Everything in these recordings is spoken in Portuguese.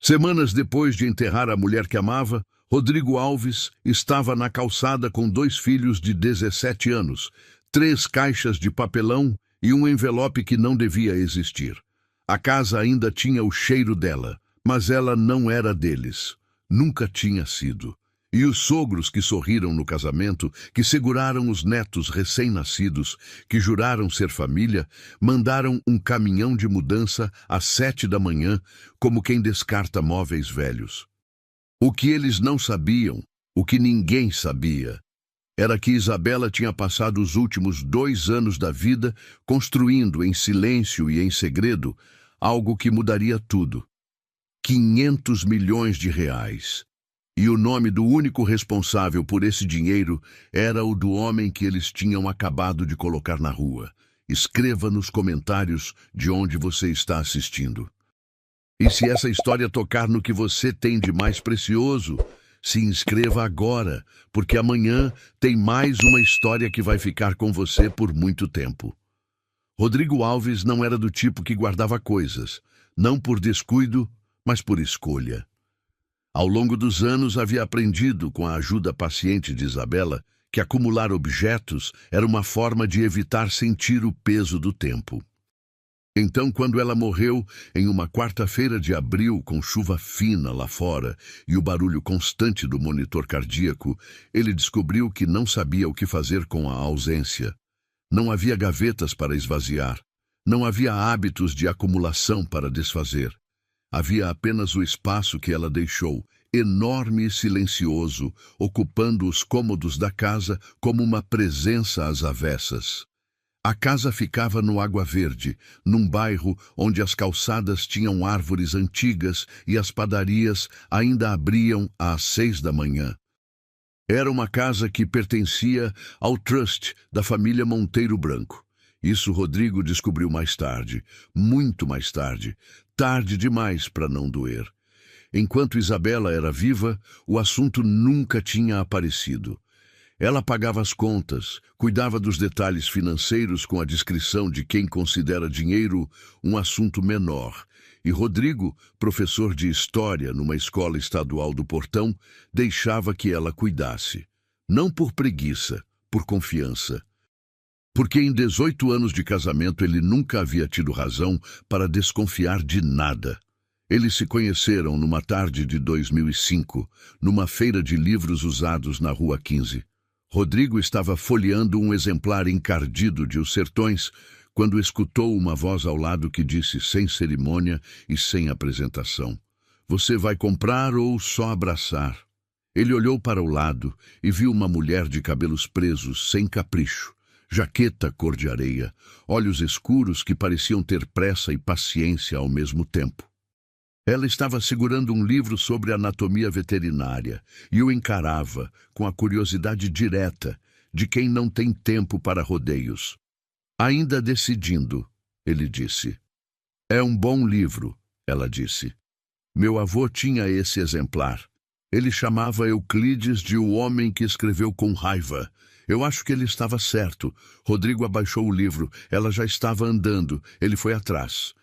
Semanas depois de enterrar a mulher que amava, Rodrigo Alves estava na calçada com 2 filhos de 17 anos, 3 caixas de papelão e um envelope que não devia existir. A casa ainda tinha o cheiro dela, mas ela não era deles. Nunca tinha sido. E os sogros que sorriram no casamento, que seguraram os netos recém-nascidos, que juraram ser família, mandaram um caminhão de mudança às 7 da manhã, como quem descarta móveis velhos. O que eles não sabiam, o que ninguém sabia, era que Isabela tinha passado os últimos 2 anos da vida construindo em silêncio e em segredo algo que mudaria tudo. 500 milhões de reais. E o nome do único responsável por esse dinheiro era o do homem que eles tinham acabado de colocar na rua. Escreva nos comentários de onde você está assistindo. E se essa história tocar no que você tem de mais precioso, se inscreva agora, porque amanhã tem mais uma história que vai ficar com você por muito tempo. Rodrigo Alves não era do tipo que guardava coisas, não por descuido, mas por escolha. Ao longo dos anos havia aprendido, com a ajuda paciente de Isabela, que acumular objetos era uma forma de evitar sentir o peso do tempo. Então, quando ela morreu, em uma quarta-feira de abril, com chuva fina lá fora e o barulho constante do monitor cardíaco, ele descobriu que não sabia o que fazer com a ausência. Não havia gavetas para esvaziar. Não havia hábitos de acumulação para desfazer. Havia apenas o espaço que ela deixou, enorme e silencioso, ocupando os cômodos da casa como uma presença às avessas. A casa ficava no Água Verde, num bairro onde as calçadas tinham árvores antigas e as padarias ainda abriam às 6 da manhã. Era uma casa que pertencia ao trust da família Monteiro Branco. Isso Rodrigo descobriu mais tarde, muito mais tarde, tarde demais para não doer. Enquanto Isabela era viva, o assunto nunca tinha aparecido. Ela pagava as contas, cuidava dos detalhes financeiros com a discrição de quem considera dinheiro um assunto menor. E Rodrigo, professor de história numa escola estadual do Portão, deixava que ela cuidasse. Não por preguiça, por confiança. Porque em 18 anos de casamento ele nunca havia tido razão para desconfiar de nada. Eles se conheceram numa tarde de 2005, numa feira de livros usados na Rua 15. Rodrigo estava folheando um exemplar encardido de Os Sertões, quando escutou uma voz ao lado que disse sem cerimônia e sem apresentação: "Você vai comprar ou só abraçar?" Ele olhou para o lado e viu uma mulher de cabelos presos, sem capricho, jaqueta cor de areia, olhos escuros que pareciam ter pressa e paciência ao mesmo tempo. Ela estava segurando um livro sobre anatomia veterinária e o encarava com a curiosidade direta de quem não tem tempo para rodeios. "Ainda decidindo", ele disse. "É um bom livro", ela disse. "Meu avô tinha esse exemplar. Ele chamava Euclides de o homem que escreveu com raiva. Eu acho que ele estava certo." Rodrigo abaixou o livro. Ela já estava andando. Ele foi atrás.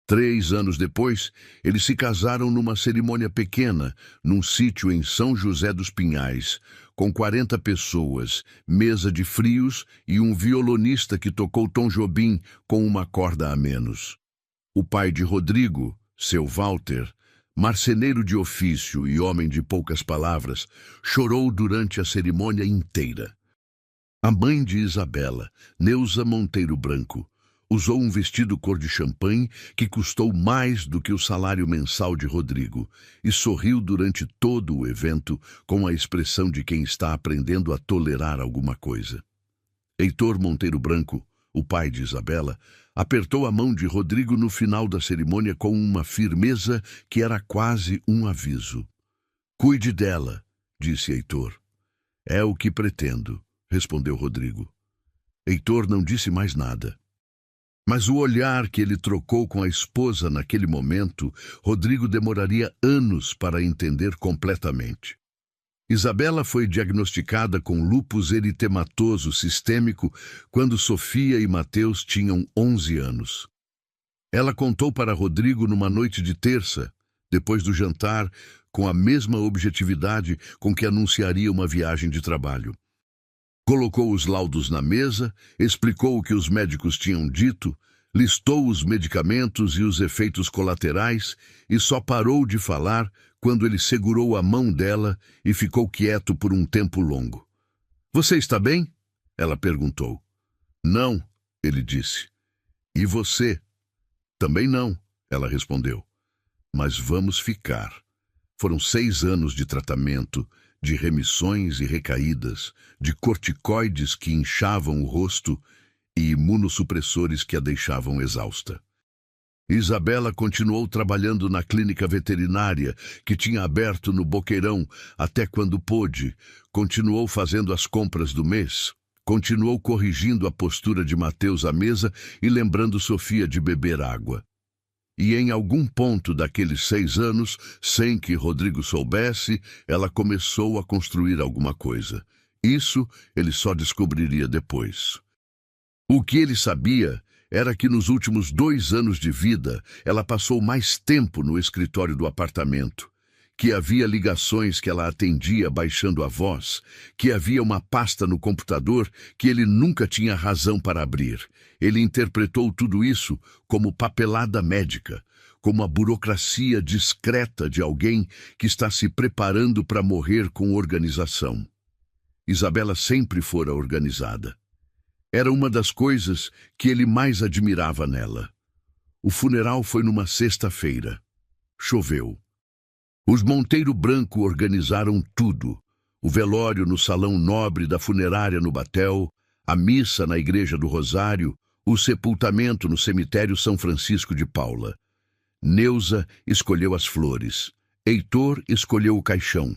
3 anos depois, eles se casaram numa cerimônia pequena, num sítio em São José dos Pinhais, com 40 pessoas, mesa de frios e um violonista que tocou Tom Jobim com uma corda a menos. O pai de Rodrigo, seu Walter, marceneiro de ofício e homem de poucas palavras, chorou durante a cerimônia inteira. A mãe de Isabela, Neuza Monteiro Branco, usou um vestido cor de champanhe que custou mais do que o salário mensal de Rodrigo e sorriu durante todo o evento com a expressão de quem está aprendendo a tolerar alguma coisa. Heitor Monteiro Branco, o pai de Isabela, apertou a mão de Rodrigo no final da cerimônia com uma firmeza que era quase um aviso. "Cuide dela", disse Heitor. "É o que pretendo", respondeu Rodrigo. Heitor não disse mais nada. Mas o olhar que ele trocou com a esposa naquele momento, Rodrigo demoraria anos para entender completamente. Isabela foi diagnosticada com lúpus eritematoso sistêmico quando Sofia e Mateus tinham 11 anos. Ela contou para Rodrigo numa noite de terça, depois do jantar, com a mesma objetividade com que anunciaria uma viagem de trabalho. Colocou os laudos na mesa, explicou o que os médicos tinham dito, listou os medicamentos e os efeitos colaterais e só parou de falar quando ele segurou a mão dela e ficou quieto por um tempo longo. "Você está bem?" ela perguntou. "Não", ele disse. "E você?" "Também não", ela respondeu. "Mas vamos ficar." Foram 6 anos de tratamento, de remissões e recaídas, de corticoides que inchavam o rosto e imunossupressores que a deixavam exausta. Isabela continuou trabalhando na clínica veterinária que tinha aberto no Boqueirão até quando pôde, continuou fazendo as compras do mês, continuou corrigindo a postura de Mateus à mesa e lembrando Sofia de beber água. E em algum ponto daqueles 6 anos, sem que Rodrigo soubesse, ela começou a construir alguma coisa. Isso ele só descobriria depois. O que ele sabia era que nos últimos 2 anos de vida ela passou mais tempo no escritório do apartamento, que havia ligações que ela atendia baixando a voz, que havia uma pasta no computador que ele nunca tinha razão para abrir. Ele interpretou tudo isso como papelada médica, como a burocracia discreta de alguém que está se preparando para morrer com organização. Isabela sempre fora organizada. Era uma das coisas que ele mais admirava nela. O funeral foi numa sexta-feira. Choveu. Os Monteiro Branco organizaram tudo. O velório no salão nobre da funerária no Batel, a missa na Igreja do Rosário, o sepultamento no cemitério São Francisco de Paula. Neuza escolheu as flores. Heitor escolheu o caixão.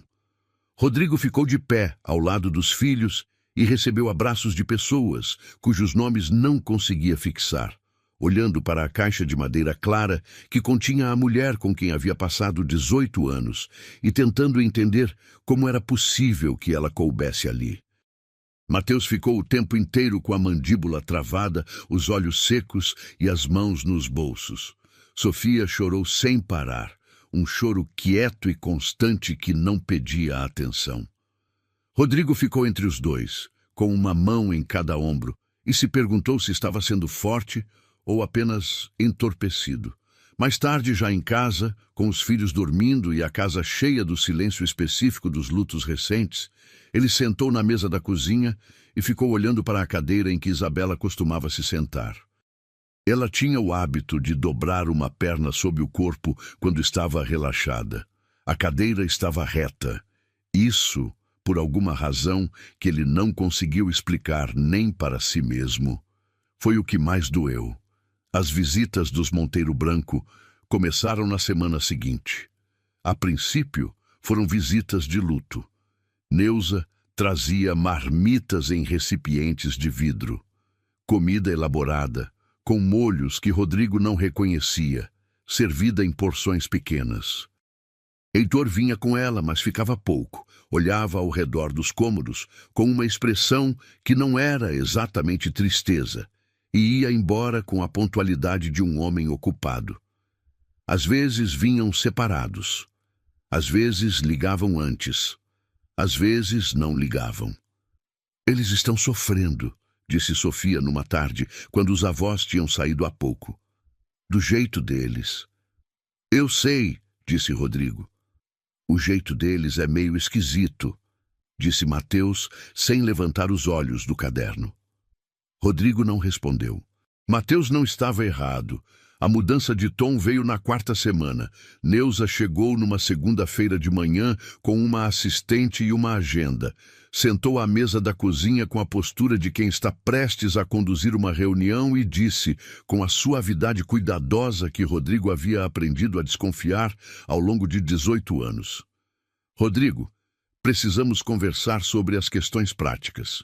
Rodrigo ficou de pé ao lado dos filhos e recebeu abraços de pessoas cujos nomes não conseguia fixar, olhando para a caixa de madeira clara que continha a mulher com quem havia passado 18 anos e tentando entender como era possível que ela coubesse ali. Mateus ficou o tempo inteiro com a mandíbula travada, os olhos secos e as mãos nos bolsos. Sofia chorou sem parar, um choro quieto e constante que não pedia atenção. Rodrigo ficou entre os dois, com uma mão em cada ombro, e se perguntou se estava sendo forte ou apenas entorpecido. Mais tarde, já em casa, com os filhos dormindo e a casa cheia do silêncio específico dos lutos recentes, ele sentou na mesa da cozinha e ficou olhando para a cadeira em que Isabela costumava se sentar. Ela tinha o hábito de dobrar uma perna sob o corpo quando estava relaxada. A cadeira estava reta. Isso, por alguma razão que ele não conseguiu explicar nem para si mesmo, foi o que mais doeu. As visitas dos Monteiro Branco começaram na semana seguinte. A princípio, foram visitas de luto. Neuza trazia marmitas em recipientes de vidro, comida elaborada, com molhos que Rodrigo não reconhecia, servida em porções pequenas. Heitor vinha com ela, mas ficava pouco. Olhava ao redor dos cômodos com uma expressão que não era exatamente tristeza, e ia embora com a pontualidade de um homem ocupado. Às vezes vinham separados. Às vezes ligavam antes. Às vezes não ligavam. "Eles estão sofrendo", disse Sofia numa tarde, quando os avós tinham saído há pouco. "Do jeito deles." "Eu sei", disse Rodrigo. "O jeito deles é meio esquisito", disse Mateus, sem levantar os olhos do caderno. Rodrigo não respondeu. Mateus não estava errado. A mudança de tom veio na 4ª semana. Neuza chegou numa segunda-feira de manhã com uma assistente e uma agenda. Sentou à mesa da cozinha com a postura de quem está prestes a conduzir uma reunião e disse, com a suavidade cuidadosa que Rodrigo havia aprendido a desconfiar ao longo de 18 anos. "Rodrigo, precisamos conversar sobre as questões práticas."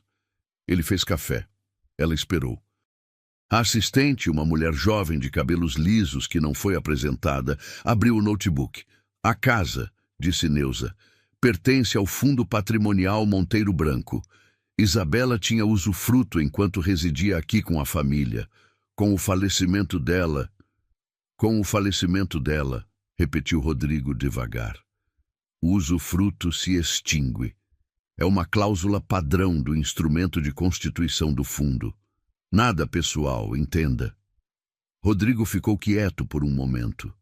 Ele fez café. Ela esperou. A assistente, uma mulher jovem de cabelos lisos que não foi apresentada, abriu o notebook. "A casa", disse Neuza, "pertence ao Fundo Patrimonial Monteiro Branco. Isabela tinha usufruto enquanto residia aqui com a família. Com o falecimento dela, repetiu Rodrigo devagar. O usufruto se extingue. É uma cláusula padrão do instrumento de constituição do fundo. Nada pessoal, entenda. Rodrigo ficou quieto por um momento.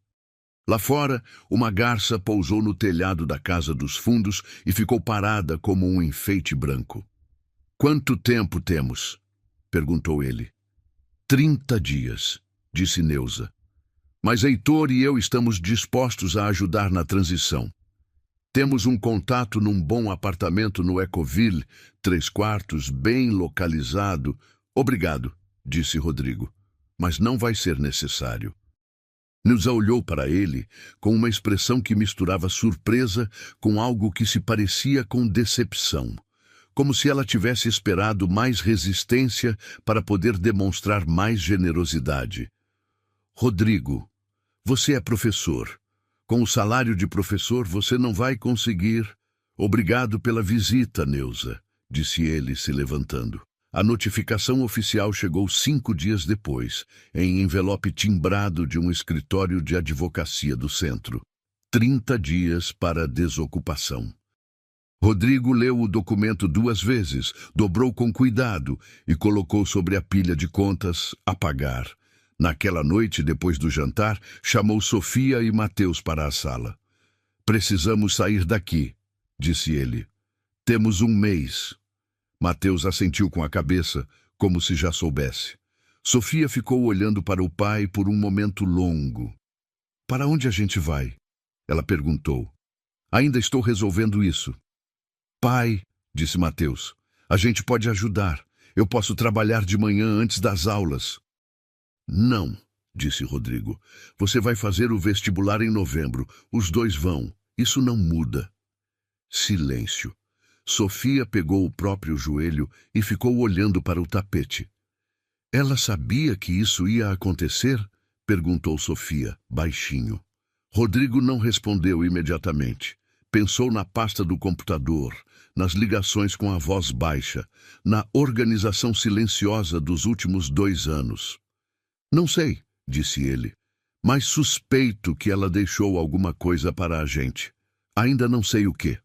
Lá fora, uma garça pousou no telhado da casa dos fundos e ficou parada como um enfeite branco. "Quanto tempo temos?" perguntou ele. 30 dias, disse Neuza. "Mas Heitor e eu estamos dispostos a ajudar na transição. Temos um contato num bom apartamento no Ecoville, 3 quartos, bem localizado." "Obrigado", disse Rodrigo, "mas não vai ser necessário." Neuza olhou para ele com uma expressão que misturava surpresa com algo que se parecia com decepção, como se ela tivesse esperado mais resistência para poder demonstrar mais generosidade. "Rodrigo, você é professor. Com o salário de professor você não vai conseguir." "Obrigado pela visita, Neuza", disse ele, se levantando. A notificação oficial chegou 5 dias depois, em envelope timbrado de um escritório de advocacia do centro. 30 dias para desocupação. Rodrigo leu o documento 2 vezes, dobrou com cuidado e colocou sobre a pilha de contas a pagar. Naquela noite, depois do jantar, chamou Sofia e Mateus para a sala. "Precisamos sair daqui", disse ele. "Temos 1 mês." Mateus assentiu com a cabeça, como se já soubesse. Sofia ficou olhando para o pai por um momento longo. "Para onde a gente vai?" ela perguntou. "Ainda estou resolvendo isso." "Pai", disse Mateus, "a gente pode ajudar. Eu posso trabalhar de manhã antes das aulas." "Não", disse Rodrigo. "Você vai fazer o vestibular em novembro. Os 2 vão. Isso não muda." Silêncio. Sofia pegou o próprio joelho e ficou olhando para o tapete. "Ela sabia que isso ia acontecer?" perguntou Sofia, baixinho. Rodrigo não respondeu imediatamente. Pensou na pasta do computador, nas ligações com a voz baixa, na organização silenciosa dos últimos 2 anos. "Não sei", disse ele, "mas suspeito que ela deixou alguma coisa para a gente. Ainda não sei o quê."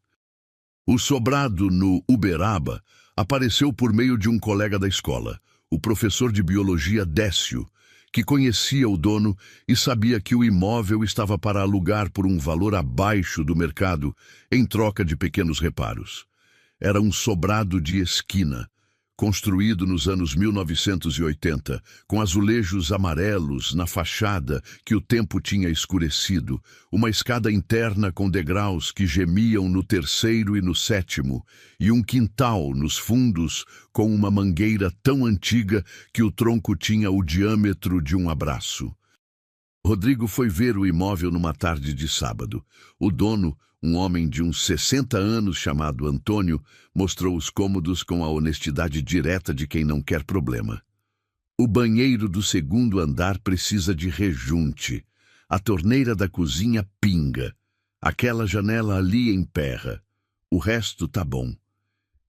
O sobrado no Uberaba apareceu por meio de um colega da escola, o professor de biologia Décio, que conhecia o dono e sabia que o imóvel estava para alugar por um valor abaixo do mercado, em troca de pequenos reparos. Era um sobrado de esquina, construído nos anos 1980, com azulejos amarelos na fachada que o tempo tinha escurecido, uma escada interna com degraus que gemiam no 3º e no 7º, e um quintal nos fundos com uma mangueira tão antiga que o tronco tinha o diâmetro de um abraço. Rodrigo foi ver o imóvel numa tarde de sábado. O dono, um homem de uns 60 anos chamado Antônio, mostrou os cômodos com a honestidade direta de quem não quer problema. "O banheiro do 2º andar precisa de rejunte. A torneira da cozinha pinga. Aquela janela ali emperra. O resto tá bom."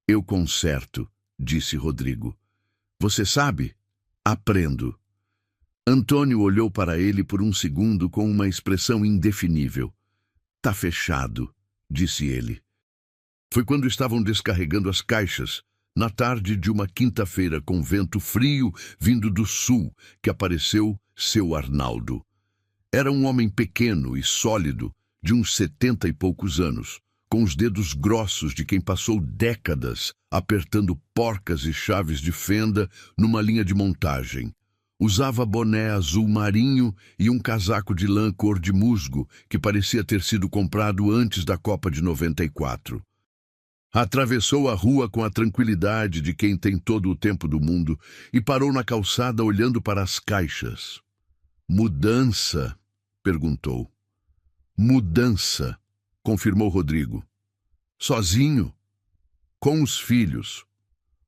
"Eu conserto", disse Rodrigo. "Você sabe? Aprendo." Antônio olhou para ele por um segundo com uma expressão indefinível. "Tá fechado", disse ele. Foi quando estavam descarregando as caixas, na tarde de uma quinta-feira com vento frio vindo do sul, que apareceu seu Arnaldo. Era um homem pequeno e sólido, de uns 70 e poucos anos, com os dedos grossos de quem passou décadas apertando porcas e chaves de fenda numa linha de montagem. Usava boné azul marinho e um casaco de lã cor de musgo, que parecia ter sido comprado antes da Copa de 94. Atravessou a rua com a tranquilidade de quem tem todo o tempo do mundo e parou na calçada olhando para as caixas. "Mudança?", perguntou. "Mudança", confirmou Rodrigo. "Sozinho?" "Com os filhos."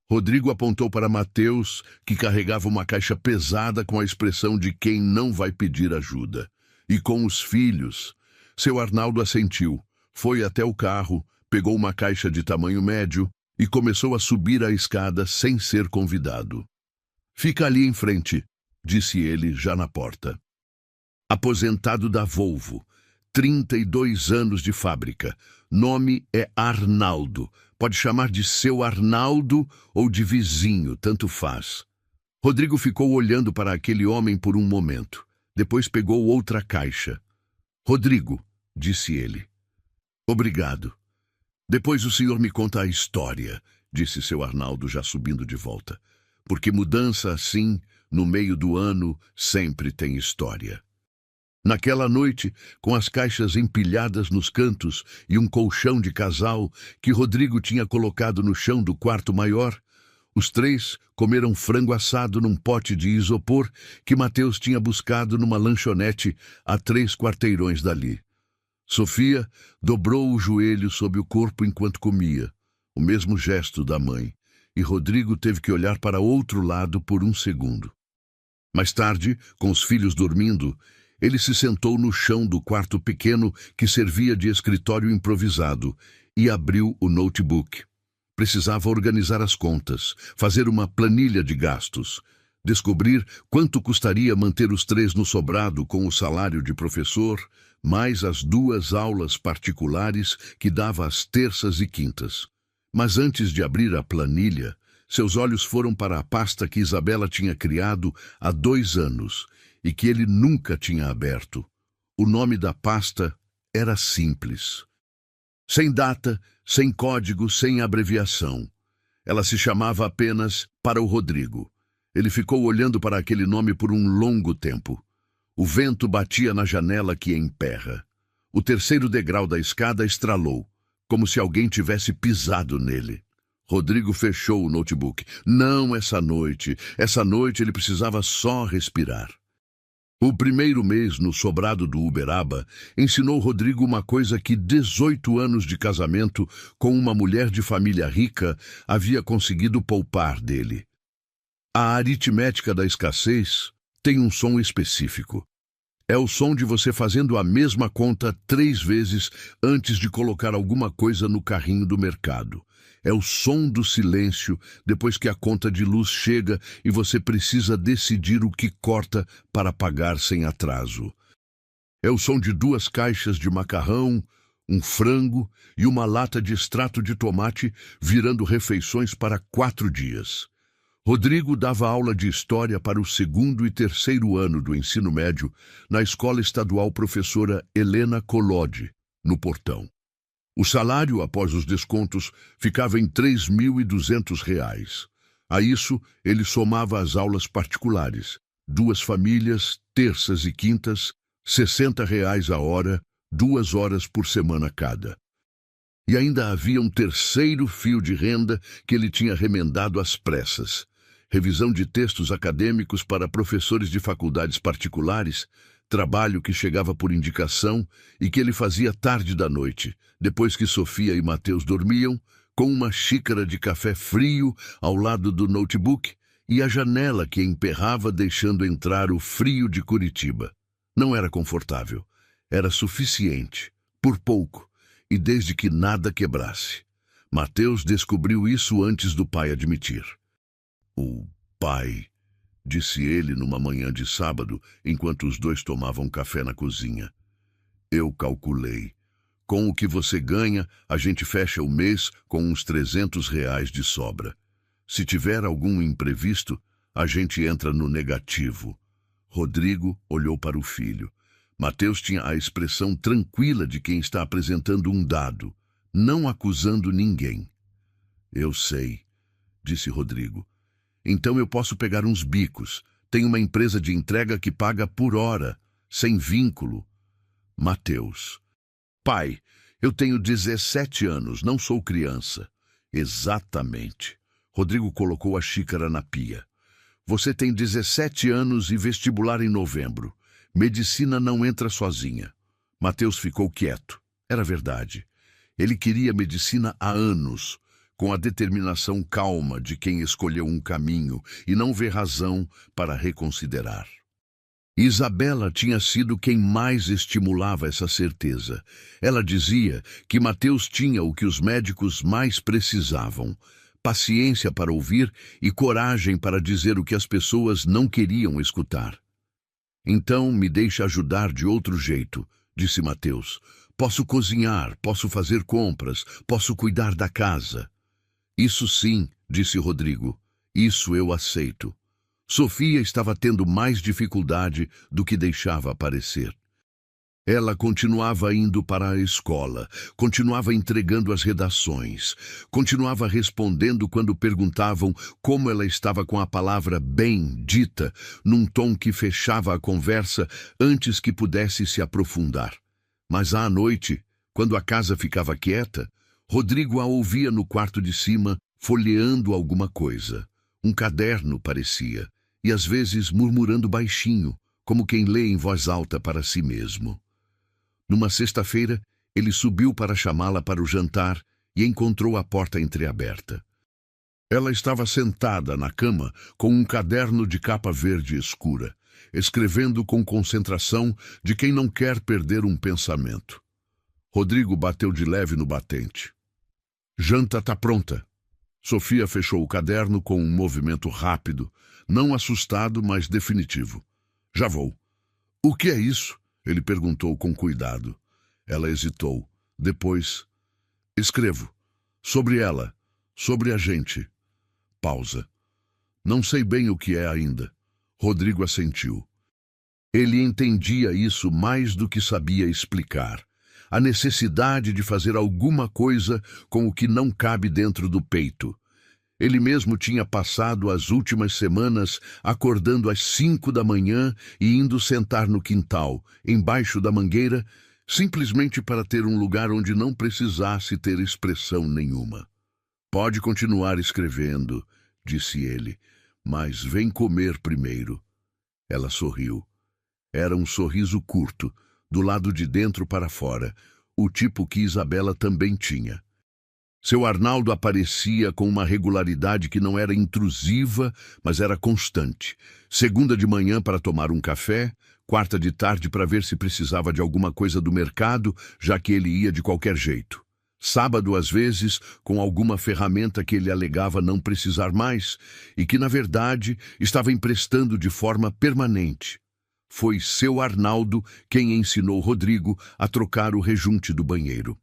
Rodrigo apontou para Mateus, que carregava uma caixa pesada com a expressão de quem não vai pedir ajuda. "E com os filhos." Seu Arnaldo assentiu, foi até o carro, pegou uma caixa de tamanho médio e começou a subir a escada sem ser convidado. "Fica ali em frente", disse ele já na porta. Aposentado da Volvo, 32 anos de fábrica. Nome é Arnaldo. Pode chamar de seu Arnaldo ou de vizinho, tanto faz. Rodrigo ficou olhando para aquele homem por um momento. Depois pegou outra caixa. Rodrigo, disse ele. Obrigado. Depois o senhor me conta a história, disse seu Arnaldo, já subindo de volta. Porque mudança assim, no meio do ano, sempre tem história. Naquela noite, com as caixas empilhadas nos cantos e um colchão de casal que Rodrigo tinha colocado no chão do quarto maior, os três comeram frango assado num pote de isopor que Mateus tinha buscado numa lanchonete a 3 quarteirões dali. Sofia dobrou o joelho sob o corpo enquanto comia, o mesmo gesto da mãe, e Rodrigo teve que olhar para outro lado por um segundo. Mais tarde, com os filhos dormindo, ele se sentou no chão do quarto pequeno que servia de escritório improvisado e abriu o notebook. Precisava organizar as contas, fazer uma planilha de gastos, descobrir quanto custaria manter os 3 no sobrado com o salário de professor, mais as 2 aulas particulares que dava às terças e quintas. Mas antes de abrir a planilha, seus olhos foram para a pasta que Isabela tinha criado há 2 anos e que ele nunca tinha aberto. O nome da pasta era simples. Sem data, sem código, sem abreviação. Ela se chamava apenas Para o Rodrigo. Ele ficou olhando para aquele nome por um longo tempo. O vento batia na janela que emperra. O 3º degrau da escada estralou, como se alguém tivesse pisado nele. Rodrigo fechou o notebook. Não essa noite. Essa noite ele precisava só respirar. O primeiro mês no sobrado do Uberaba ensinou Rodrigo uma coisa que 18 anos de casamento com uma mulher de família rica havia conseguido poupar dele. A aritmética da escassez tem um som específico. É o som de você fazendo a mesma conta 3 vezes antes de colocar alguma coisa no carrinho do mercado. É o som do silêncio depois que a conta de luz chega e você precisa decidir o que corta para pagar sem atraso. É o som de 2 caixas de macarrão, um frango e uma lata de extrato de tomate virando refeições para 4 dias. Rodrigo dava aula de história para o 2º e 3º ano do ensino médio na escola estadual professora Helena Collodi, no Portão. O salário, após os descontos, ficava em R$ 3.200. A isso, ele somava as aulas particulares. 2 famílias, terças e quintas, R$ 60 a hora, 2 horas por semana cada. E ainda havia um 3º fio de renda que ele tinha remendado às pressas. Revisão de textos acadêmicos para professores de faculdades particulares, trabalho que chegava por indicação e que ele fazia tarde da noite, depois que Sofia e Mateus dormiam, com uma xícara de café frio ao lado do notebook e a janela que emperrava deixando entrar o frio de Curitiba. Não era confortável, era suficiente, por pouco, e desde que nada quebrasse. Mateus descobriu isso antes do pai admitir. O pai, disse ele numa manhã de sábado, enquanto os 2 tomavam café na cozinha. Eu calculei. Com o que você ganha, a gente fecha o mês com uns R$ 300 de sobra. Se tiver algum imprevisto, a gente entra no negativo. Rodrigo olhou para o filho. Mateus tinha a expressão tranquila de quem está apresentando um dado, não acusando ninguém. Eu sei, disse Rodrigo. Então eu posso pegar uns bicos. Tem uma empresa de entrega que paga por hora, sem vínculo. Mateus. Pai, eu tenho 17 anos, não sou criança. Exatamente. Rodrigo colocou a xícara na pia. Você tem 17 anos e vestibular em novembro. Medicina não entra sozinha. Mateus ficou quieto. Era verdade. Ele queria medicina há anos, com a determinação calma de quem escolheu um caminho e não vê razão para reconsiderar. Isabela tinha sido quem mais estimulava essa certeza. Ela dizia que Mateus tinha o que os médicos mais precisavam: paciência para ouvir e coragem para dizer o que as pessoas não queriam escutar. Então me deixa ajudar de outro jeito, disse Mateus. Posso cozinhar, posso fazer compras, posso cuidar da casa. Isso sim, disse Rodrigo. Isso eu aceito. Sofia estava tendo mais dificuldade do que deixava parecer. Ela continuava indo para a escola, continuava entregando as redações, continuava respondendo quando perguntavam como ela estava com a palavra bem dita, num tom que fechava a conversa antes que pudesse se aprofundar. Mas à noite, quando a casa ficava quieta, Rodrigo a ouvia no quarto de cima, folheando alguma coisa. Um caderno, parecia, e às vezes murmurando baixinho, como quem lê em voz alta para si mesmo. Numa sexta-feira, ele subiu para chamá-la para o jantar e encontrou a porta entreaberta. Ela estava sentada na cama com um caderno de capa verde escura, escrevendo com concentração de quem não quer perder um pensamento. Rodrigo bateu de leve no batente. Janta está pronta. Sofia fechou o caderno com um movimento rápido, não assustado, mas definitivo. Já vou. O que é isso? Ele perguntou com cuidado. Ela hesitou. Depois, escrevo. Sobre ela. Sobre a gente. Pausa. Não sei bem o que é ainda. Rodrigo assentiu. Ele entendia isso mais do que sabia explicar. A necessidade de fazer alguma coisa com o que não cabe dentro do peito. Ele mesmo tinha passado as últimas semanas acordando às 5 da manhã e indo sentar no quintal, embaixo da mangueira, simplesmente para ter um lugar onde não precisasse ter expressão nenhuma. Pode continuar escrevendo, disse ele, mas vem comer primeiro. Ela sorriu. Era um sorriso curto, do lado de dentro para fora, o tipo que Isabela também tinha. Seu Arnaldo aparecia com uma regularidade que não era intrusiva, mas era constante. Segunda de manhã para tomar um café, quarta de tarde para ver se precisava de alguma coisa do mercado, já que ele ia de qualquer jeito. Sábado, às vezes, com alguma ferramenta que ele alegava não precisar mais e que, na verdade, estava emprestando de forma permanente. Foi seu Arnaldo quem ensinou Rodrigo a trocar o rejunte do banheiro.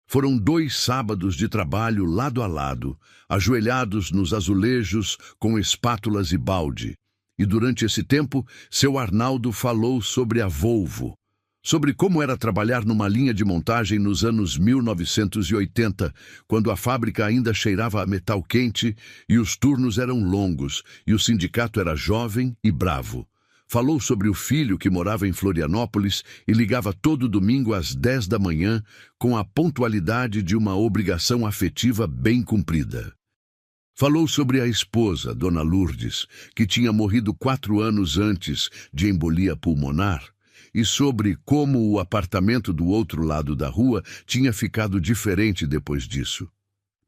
Foram 2 sábados de trabalho lado a lado, ajoelhados nos azulejos com espátulas e balde. E durante esse tempo, seu Arnaldo falou sobre a Volvo, sobre como era trabalhar numa linha de montagem nos anos 1980, quando a fábrica ainda cheirava a metal quente e os turnos eram longos e o sindicato era jovem e bravo. Falou sobre o filho que morava em Florianópolis e ligava todo domingo às 10 da manhã com a pontualidade de uma obrigação afetiva bem cumprida. Falou sobre a esposa, Dona Lourdes, que tinha morrido 4 anos antes de embolia pulmonar, e sobre como o apartamento do outro lado da rua tinha ficado diferente depois disso.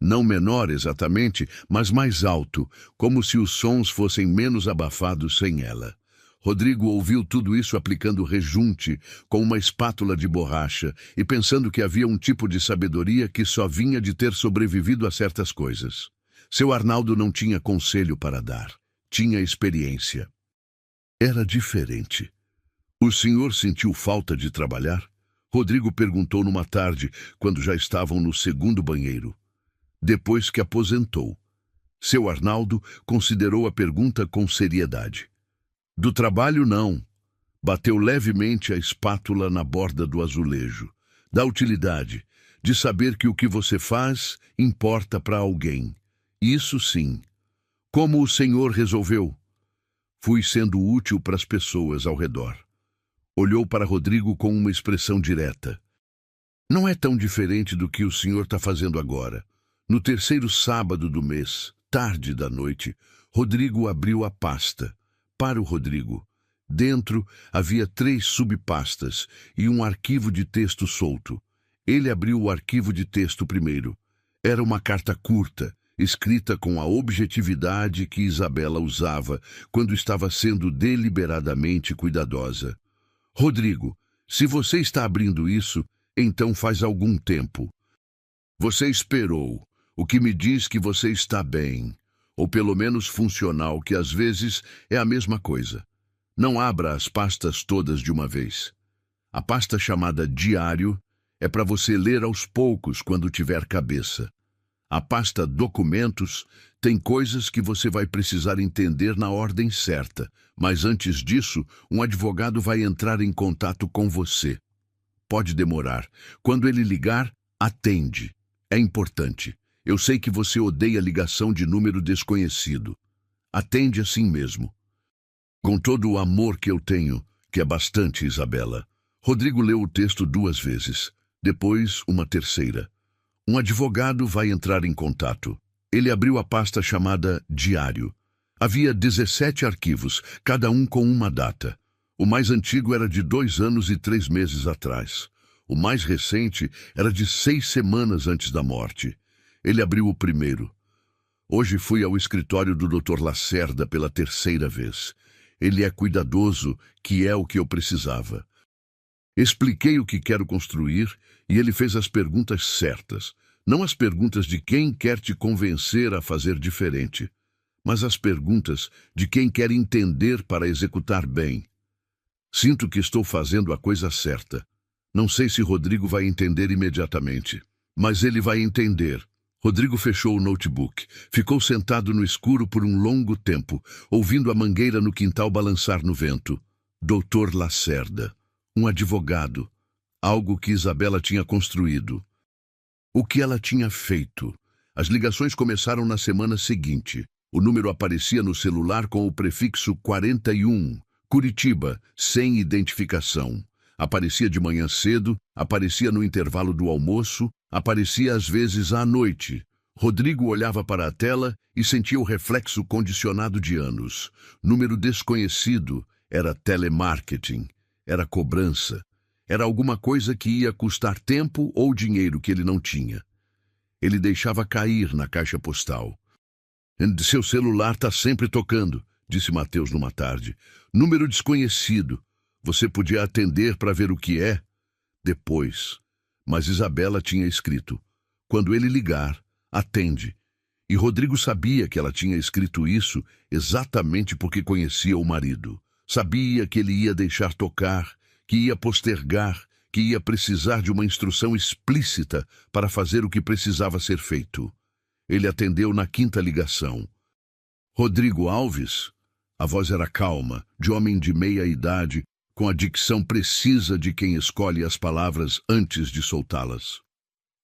Não menor exatamente, mas mais alto, como se os sons fossem menos abafados sem ela. Rodrigo ouviu tudo isso aplicando rejunte com uma espátula de borracha e pensando que havia um tipo de sabedoria que só vinha de ter sobrevivido a certas coisas. Seu Arnaldo não tinha conselho para dar, tinha experiência. Era diferente. O senhor sentiu falta de trabalhar? Rodrigo perguntou numa tarde, quando já estavam no segundo banheiro. Depois que aposentou. Seu Arnaldo considerou a pergunta com seriedade. Do trabalho, não. Bateu levemente a espátula na borda do azulejo. Da utilidade, de saber que o que você faz importa para alguém. Isso sim. Como o senhor resolveu? Fui sendo útil para as pessoas ao redor. Olhou para Rodrigo com uma expressão direta. Não é tão diferente do que o senhor está fazendo agora. No terceiro sábado do mês, tarde da noite, Rodrigo abriu a pasta. Para o Rodrigo, dentro havia 3 subpastas e um arquivo de texto solto. Ele abriu o arquivo de texto primeiro. Era uma carta curta, escrita com a objetividade que Isabela usava quando estava sendo deliberadamente cuidadosa. Rodrigo, se você está abrindo isso, então faz algum tempo. Você esperou, o que me diz que você está bem. Ou pelo menos funcional, que às vezes é a mesma coisa. Não abra as pastas todas de uma vez. A pasta chamada Diário é para você ler aos poucos quando tiver cabeça. A pasta Documentos tem coisas que você vai precisar entender na ordem certa, mas antes disso, um advogado vai entrar em contato com você. Pode demorar. Quando ele ligar, atende. É importante. Eu sei que você odeia ligação de número desconhecido. Atende assim mesmo. Com todo o amor que eu tenho, que é bastante, Isabela. Rodrigo leu o texto 2 vezes, depois uma terceira. Um advogado vai entrar em contato. Ele abriu a pasta chamada Diário. Havia 17 arquivos, cada um com uma data. O mais antigo era de 2 anos e 3 meses atrás. O mais recente era de 6 semanas antes da morte. Ele abriu o primeiro. Hoje fui ao escritório do Dr. Lacerda pela 3ª vez. Ele é cuidadoso, que é o que eu precisava. Expliquei o que quero construir e ele fez as perguntas certas. Não as perguntas de quem quer te convencer a fazer diferente, mas as perguntas de quem quer entender para executar bem. Sinto que estou fazendo a coisa certa. Não sei se Rodrigo vai entender imediatamente, mas ele vai entender. Rodrigo fechou o notebook. Ficou sentado no escuro por um longo tempo, ouvindo a mangueira no quintal balançar no vento. Dr. Lacerda. Um advogado. Algo que Isabela tinha construído. O que ela tinha feito? As ligações começaram na semana seguinte. O número aparecia no celular com o prefixo 41. Curitiba, sem identificação. Aparecia de manhã cedo, aparecia no intervalo do almoço, aparecia às vezes à noite. Rodrigo olhava para a tela e sentia o reflexo condicionado de anos. Número desconhecido, era telemarketing, era cobrança. Era alguma coisa que ia custar tempo ou dinheiro que ele não tinha. Ele deixava cair na caixa postal. Seu celular está sempre tocando, disse Mateus numa tarde. Número desconhecido. Você podia atender para ver o que é? Depois. Mas Isabela tinha escrito. Quando ele ligar, atende. E Rodrigo sabia que ela tinha escrito isso exatamente porque conhecia o marido. Sabia que ele ia deixar tocar, que ia postergar, que ia precisar de uma instrução explícita para fazer o que precisava ser feito. Ele atendeu na 5ª ligação. Rodrigo Alves? A voz era calma, de homem de meia idade, com a dicção precisa de quem escolhe as palavras antes de soltá-las.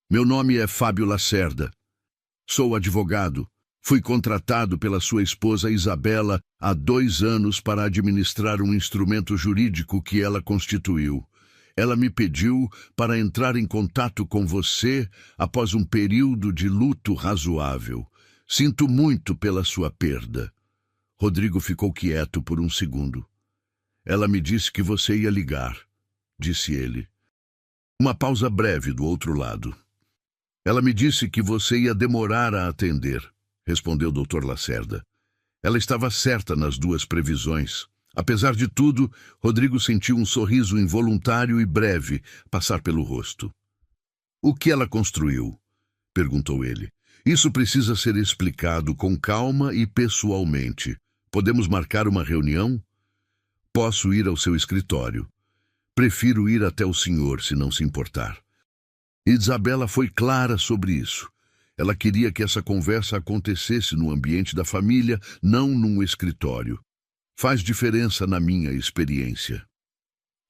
Meu nome é Fábio Lacerda. Sou advogado. Fui contratado pela sua esposa Isabela há 2 anos para administrar um instrumento jurídico que ela constituiu. Ela me pediu para entrar em contato com você após um período de luto razoável. Sinto muito pela sua perda. Rodrigo ficou quieto por um segundo. Ela me disse que você ia ligar, disse ele. Uma pausa breve do outro lado. Ela me disse que você ia demorar a atender, respondeu o Dr. Lacerda. Ela estava certa nas 2 previsões. Apesar de tudo, Rodrigo sentiu um sorriso involuntário e breve passar pelo rosto. O que ela construiu? Perguntou ele. Isso precisa ser explicado com calma e pessoalmente. Podemos marcar uma reunião? Posso ir ao seu escritório. Prefiro ir até o senhor, se não se importar. Isabela foi clara sobre isso. Ela queria que essa conversa acontecesse no ambiente da família, não num escritório. Faz diferença na minha experiência.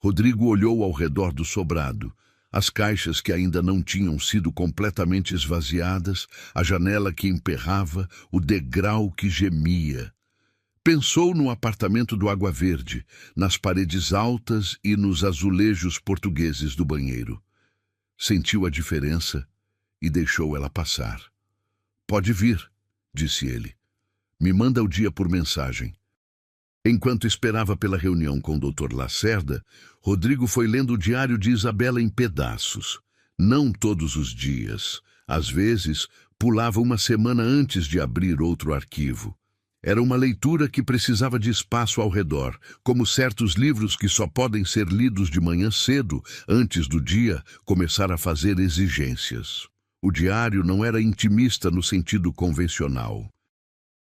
Rodrigo olhou ao redor do sobrado. As caixas que ainda não tinham sido completamente esvaziadas, a janela que emperrava, o degrau que gemia. Pensou no apartamento do Água Verde, nas paredes altas e nos azulejos portugueses do banheiro. Sentiu a diferença e deixou ela passar. Pode vir, disse ele. Me manda o dia por mensagem. Enquanto esperava pela reunião com o Dr. Lacerda, Rodrigo foi lendo o diário de Isabela em pedaços. Não todos os dias. Às vezes, pulava uma semana antes de abrir outro arquivo. Era uma leitura que precisava de espaço ao redor, como certos livros que só podem ser lidos de manhã cedo, antes do dia começar a fazer exigências. O diário não era intimista no sentido convencional.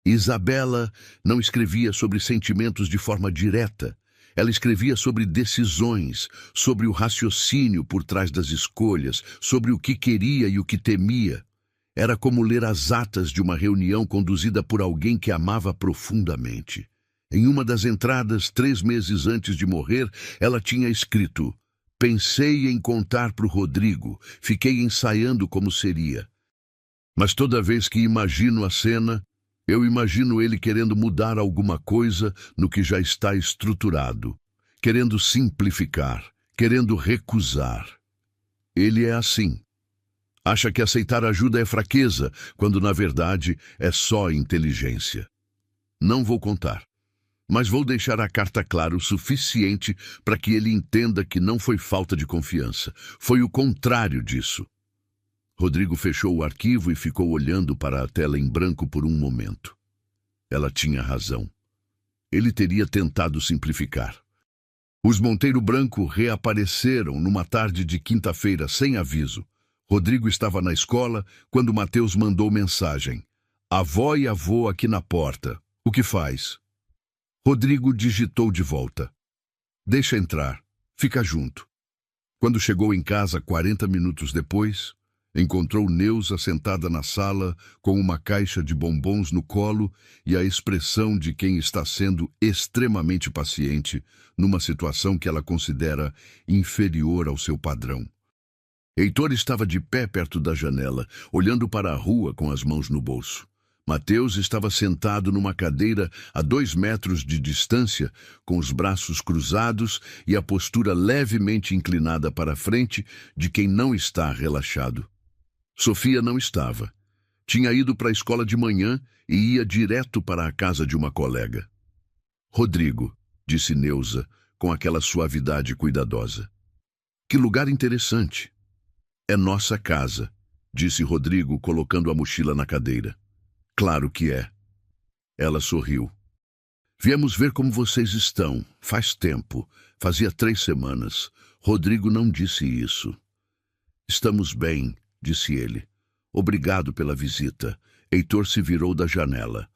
Isabela não escrevia sobre sentimentos de forma direta. Ela escrevia sobre decisões, sobre o raciocínio por trás das escolhas, sobre o que queria e o que temia. Era como ler as atas de uma reunião conduzida por alguém que amava profundamente. Em uma das entradas, 3 meses antes de morrer, ela tinha escrito: "Pensei em contar para o Rodrigo, fiquei ensaiando como seria. Mas toda vez que imagino a cena, eu imagino ele querendo mudar alguma coisa no que já está estruturado, querendo simplificar, querendo recusar. Ele é assim. Acha que aceitar ajuda é fraqueza, quando na verdade é só inteligência. Não vou contar, mas vou deixar a carta clara o suficiente para que ele entenda que não foi falta de confiança, foi o contrário disso." Rodrigo fechou o arquivo e ficou olhando para a tela em branco por um momento. Ela tinha razão. Ele teria tentado simplificar. Os Monteiro Branco reapareceram numa tarde de quinta-feira sem aviso. Rodrigo estava na escola quando Mateus mandou mensagem: "Avó e avô aqui na porta. O que faz?" Rodrigo digitou de volta: "Deixa entrar. Fica junto." Quando chegou em casa 40 minutos depois, encontrou Neuza sentada na sala com uma caixa de bombons no colo e a expressão de quem está sendo extremamente paciente numa situação que ela considera inferior ao seu padrão. Heitor estava de pé perto da janela, olhando para a rua com as mãos no bolso. Mateus estava sentado numa cadeira a 2 metros de distância, com os braços cruzados e a postura levemente inclinada para a frente de quem não está relaxado. Sofia não estava. Tinha ido para a escola de manhã e ia direto para a casa de uma colega. "Rodrigo", disse Neuza, com aquela suavidade cuidadosa. "Que lugar interessante." "É nossa casa", disse Rodrigo, colocando a mochila na cadeira. "Claro que é." Ela sorriu. "Viemos ver como vocês estão. Faz tempo. Fazia 3 semanas. Rodrigo não disse isso." "Estamos bem", disse ele. "Obrigado pela visita." Heitor se virou da janela.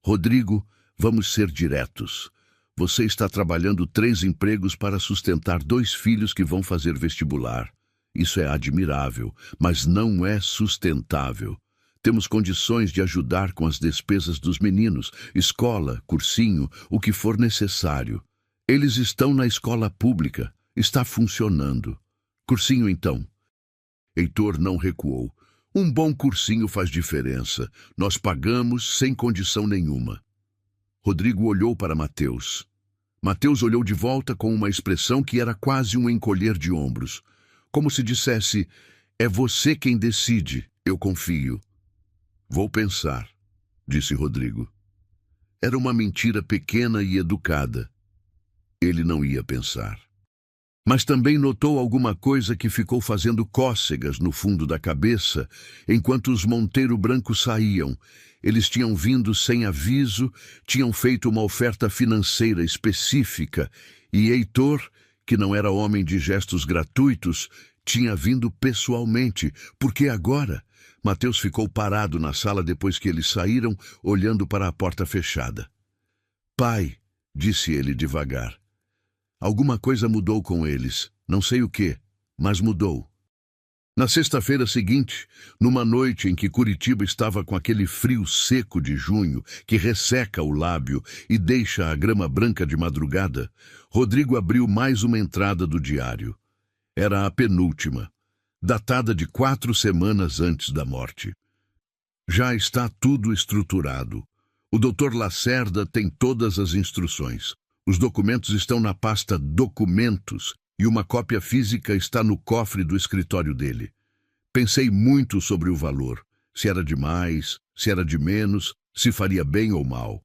"Rodrigo, vamos ser diretos. Você está trabalhando 3 empregos para sustentar 2 filhos que vão fazer vestibular. Isso é admirável, mas não é sustentável. Temos condições de ajudar com as despesas dos meninos, escola, cursinho, o que for necessário. Eles estão na escola pública. Está funcionando. Cursinho, então." Heitor não recuou. "Um bom cursinho faz diferença. Nós pagamos sem condição nenhuma." Rodrigo olhou para Mateus. Mateus olhou de volta com uma expressão que era quase um encolher de ombros. Como se dissesse: "É você quem decide, eu confio." "Vou pensar", disse Rodrigo. Era uma mentira pequena e educada. Ele não ia pensar. Mas também notou alguma coisa que ficou fazendo cócegas no fundo da cabeça enquanto os Monteiro Branco saíam. Eles tinham vindo sem aviso, tinham feito uma oferta financeira específica e Heitor, que não era homem de gestos gratuitos, tinha vindo pessoalmente. Porque agora? Mateus ficou parado na sala depois que eles saíram, olhando para a porta fechada. "Pai", disse ele devagar. "Alguma coisa mudou com eles. Não sei o quê, mas mudou." Na sexta-feira seguinte, numa noite em que Curitiba estava com aquele frio seco de junho que resseca o lábio e deixa a grama branca de madrugada, Rodrigo abriu mais uma entrada do diário. Era a penúltima, datada de 4 semanas antes da morte. "Já está tudo estruturado. O Dr. Lacerda tem todas as instruções. Os documentos estão na pasta Documentos e uma cópia física está no cofre do escritório dele. Pensei muito sobre o valor, se era de mais, se era de menos, se faria bem ou mal.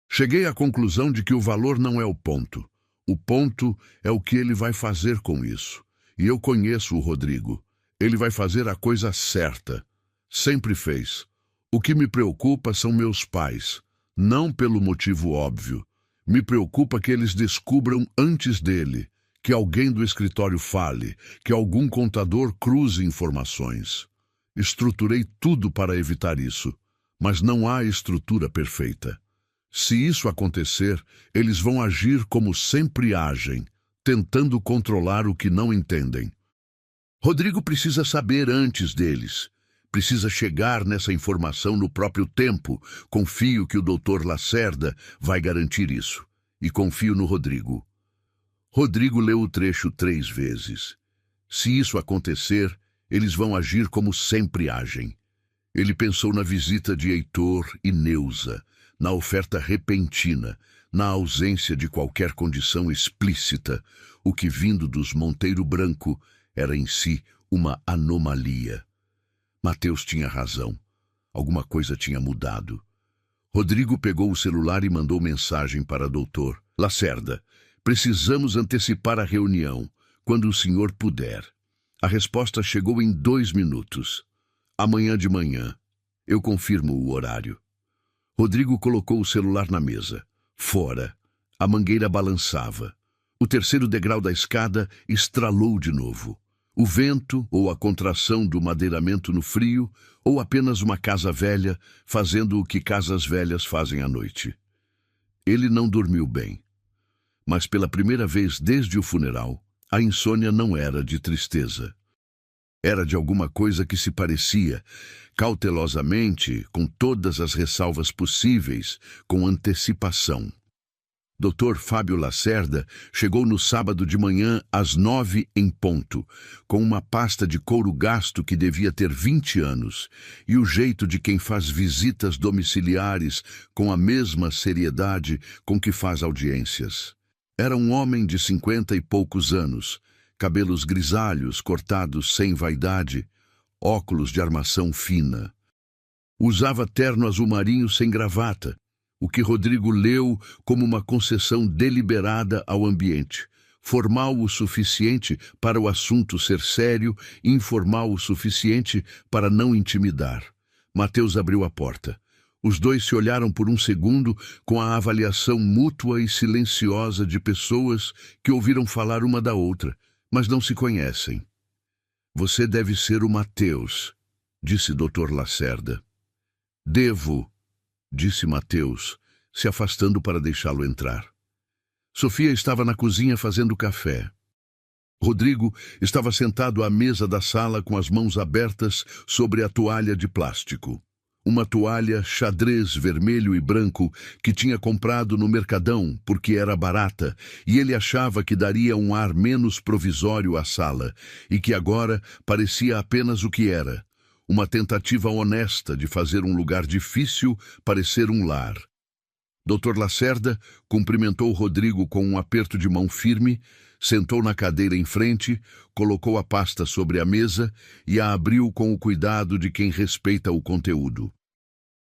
Cheguei à conclusão de que o valor não é o ponto. O ponto é o que ele vai fazer com isso. E eu conheço o Rodrigo. Ele vai fazer a coisa certa. Sempre fez. O que me preocupa são meus pais, não pelo motivo óbvio. Me preocupa que eles descubram antes dele, que alguém do escritório fale, que algum contador cruze informações. Estruturei tudo para evitar isso, mas não há estrutura perfeita. Se isso acontecer, eles vão agir como sempre agem, tentando controlar o que não entendem. Rodrigo precisa saber antes deles. Precisa chegar nessa informação no próprio tempo. Confio que o Dr. Lacerda vai garantir isso. E confio no Rodrigo. Rodrigo leu o trecho 3 vezes. Se isso acontecer, eles vão agir como sempre agem. Ele pensou na visita de Heitor e Neuza, na oferta repentina, na ausência de qualquer condição explícita, o que vindo dos Monteiro Branco era em si uma anomalia. Mateus tinha razão. Alguma coisa tinha mudado. Rodrigo pegou o celular e mandou mensagem para Dr. Lacerda. Precisamos antecipar a reunião, quando o senhor puder. A resposta chegou em 2 minutos. Amanhã de manhã. Eu confirmo o horário. Rodrigo colocou o celular na mesa. Fora. A mangueira balançava. O terceiro degrau da escada estralou de novo. O vento, ou a contração do madeiramento no frio, ou apenas uma casa velha, fazendo o que casas velhas fazem à noite. Ele não dormiu bem. Mas pela primeira vez desde o funeral, a insônia não era de tristeza. Era de alguma coisa que se parecia, cautelosamente, com todas as ressalvas possíveis, com antecipação. Dr. Fábio Lacerda chegou no sábado de manhã às 9 em ponto, com uma pasta de couro gasto que devia ter 20 anos, e o jeito de quem faz visitas domiciliares com a mesma seriedade com que faz audiências. Era um homem de 50 e poucos anos, cabelos grisalhos cortados sem vaidade, óculos de armação fina. Usava terno azul marinho sem gravata, o que Rodrigo leu como uma concessão deliberada ao ambiente, formal o suficiente para o assunto ser sério, informal o suficiente para não intimidar. Mateus abriu a porta. Os dois se olharam por um segundo com a avaliação mútua e silenciosa de pessoas que ouviram falar uma da outra, mas não se conhecem. Você deve ser o Mateus, disse Dr. Lacerda. Devo, disse Mateus, se afastando para deixá-lo entrar. Sofia estava na cozinha fazendo café. Rodrigo estava sentado à mesa da sala com as mãos abertas sobre a toalha de plástico. Uma toalha xadrez vermelho e branco que tinha comprado no Mercadão porque era barata e ele achava que daria um ar menos provisório à sala e que agora parecia apenas o que era. Uma tentativa honesta de fazer um lugar difícil parecer um lar. Dr. Lacerda cumprimentou Rodrigo com um aperto de mão firme, sentou na cadeira em frente, colocou a pasta sobre a mesa e a abriu com o cuidado de quem respeita o conteúdo.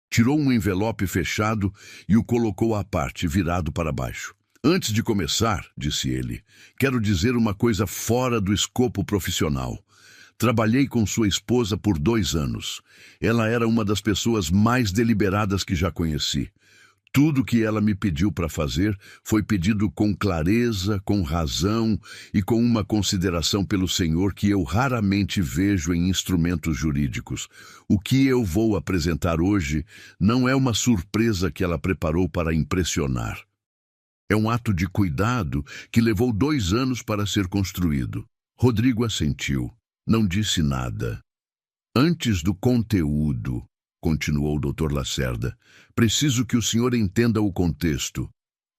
Tirou um envelope fechado e o colocou à parte, virado para baixo. Antes de começar, disse ele, quero dizer uma coisa fora do escopo profissional. Trabalhei com sua esposa por 2 anos. Ela era uma das pessoas mais deliberadas que já conheci. Tudo que ela me pediu para fazer foi pedido com clareza, com razão e com uma consideração pelo Senhor que eu raramente vejo em instrumentos jurídicos. O que eu vou apresentar hoje não é uma surpresa que ela preparou para impressionar. É um ato de cuidado que levou 2 anos para ser construído. Rodrigo assentiu. Não disse nada. Antes do conteúdo, continuou o Dr. Lacerda, preciso que o senhor entenda o contexto.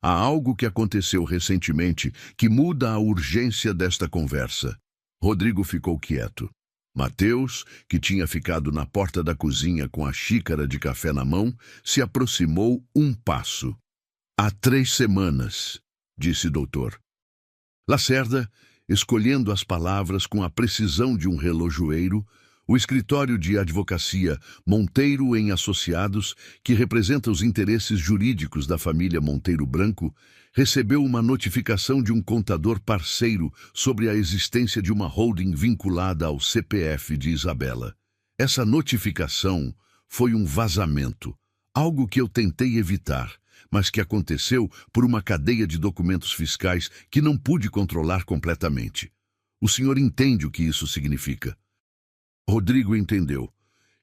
Há algo que aconteceu recentemente que muda a urgência desta conversa. Rodrigo ficou quieto. Mateus, que tinha ficado na porta da cozinha com a xícara de café na mão, se aproximou um passo. Há 3 semanas, disse o doutor. Lacerda, escolhendo as palavras com a precisão de um relojoeiro, o escritório de advocacia Monteiro em Associados, que representa os interesses jurídicos da família Monteiro Branco, recebeu uma notificação de um contador parceiro sobre a existência de uma holding vinculada ao CPF de Isabela. Essa notificação foi um vazamento, algo que eu tentei evitar, mas que aconteceu por uma cadeia de documentos fiscais que não pude controlar completamente. O senhor entende o que isso significa? Rodrigo entendeu.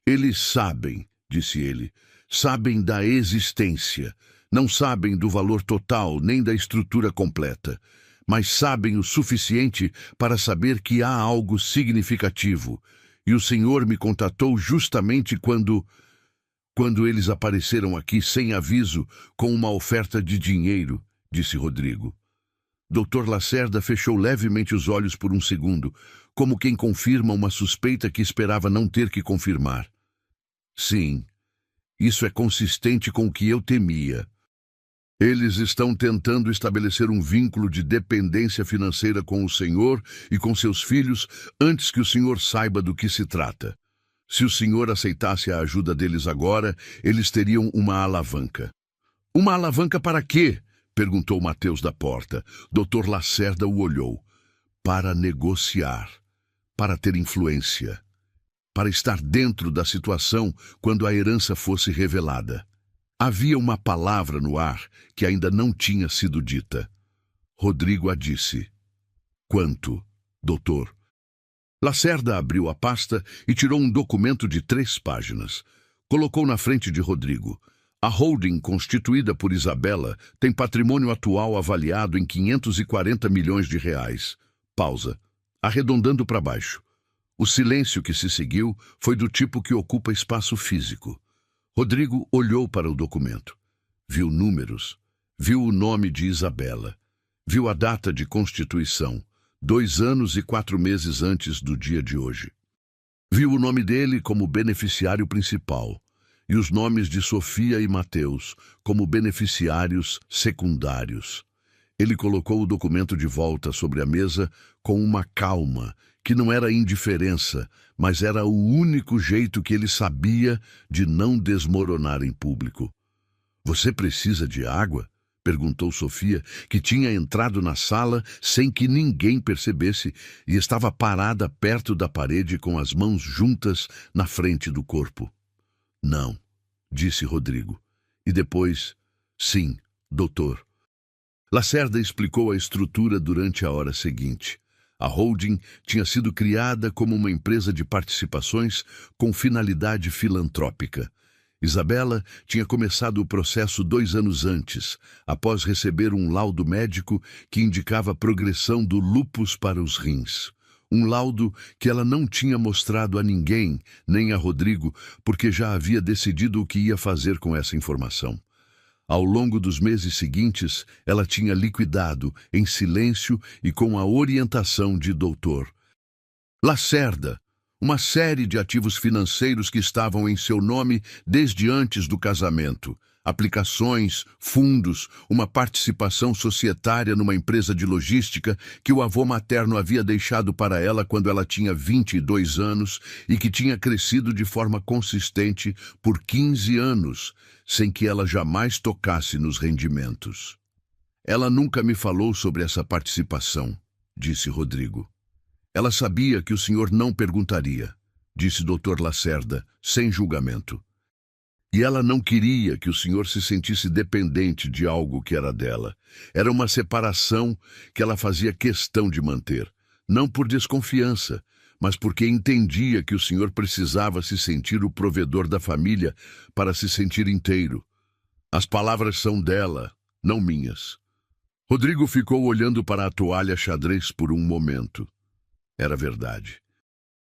Eles sabem, disse ele, sabem da existência. Não sabem do valor total nem da estrutura completa, mas sabem o suficiente para saber que há algo significativo. E o Senhor me contatou justamente quando eles apareceram aqui sem aviso com uma oferta de dinheiro, disse Rodrigo. Dr. Lacerda fechou levemente os olhos por um segundo, como quem confirma uma suspeita que esperava não ter que confirmar. Sim, isso é consistente com o que eu temia. Eles estão tentando estabelecer um vínculo de dependência financeira com o senhor e com seus filhos antes que o senhor saiba do que se trata. Se o senhor aceitasse a ajuda deles agora, eles teriam uma alavanca. Uma alavanca para quê? Perguntou Mateus da porta. Dr. Lacerda o olhou. Para negociar, para ter influência, para estar dentro da situação quando a herança fosse revelada. Havia uma palavra no ar que ainda não tinha sido dita. Rodrigo a disse. Quanto, doutor? Lacerda abriu a pasta e tirou um documento de 3 páginas. Colocou na frente de Rodrigo. A holding constituída por Isabela tem patrimônio atual avaliado em 540 milhões de reais. Pausa. Arredondando para baixo. O silêncio que se seguiu foi do tipo que ocupa espaço físico. Rodrigo olhou para o documento. Viu números. Viu o nome de Isabela. Viu a data de constituição, 2 anos e 4 meses antes do dia de hoje. Viu o nome dele como beneficiário principal e os nomes de Sofia e Mateus como beneficiários secundários. Ele colocou o documento de volta sobre a mesa com uma calma que não era indiferença, mas era o único jeito que ele sabia de não desmoronar em público. Você precisa de água? Perguntou Sofia, que tinha entrado na sala sem que ninguém percebesse e estava parada perto da parede com as mãos juntas na frente do corpo. Não, disse Rodrigo. E depois, sim, doutor. Lacerda explicou a estrutura durante a hora seguinte. A holding tinha sido criada como uma empresa de participações com finalidade filantrópica. Isabela tinha começado o processo 2 anos antes, após receber um laudo médico que indicava progressão do lúpus para os rins. Um laudo que ela não tinha mostrado a ninguém, nem a Rodrigo, porque já havia decidido o que ia fazer com essa informação. Ao longo dos meses seguintes, ela tinha liquidado, em silêncio e com a orientação de Dr. Lacerda, uma série de ativos financeiros que estavam em seu nome desde antes do casamento. Aplicações, fundos, uma participação societária numa empresa de logística que o avô materno havia deixado para ela quando ela tinha 22 anos e que tinha crescido de forma consistente por 15 anos, sem que ela jamais tocasse nos rendimentos. Ela nunca me falou sobre essa participação, disse Rodrigo. Ela sabia que o senhor não perguntaria, disse Dr. Lacerda, sem julgamento. E ela não queria que o senhor se sentisse dependente de algo que era dela. Era uma separação que ela fazia questão de manter, não por desconfiança, mas porque entendia que o senhor precisava se sentir o provedor da família para se sentir inteiro. As palavras são dela, não minhas. Rodrigo ficou olhando para a toalha xadrez por um momento. Era verdade.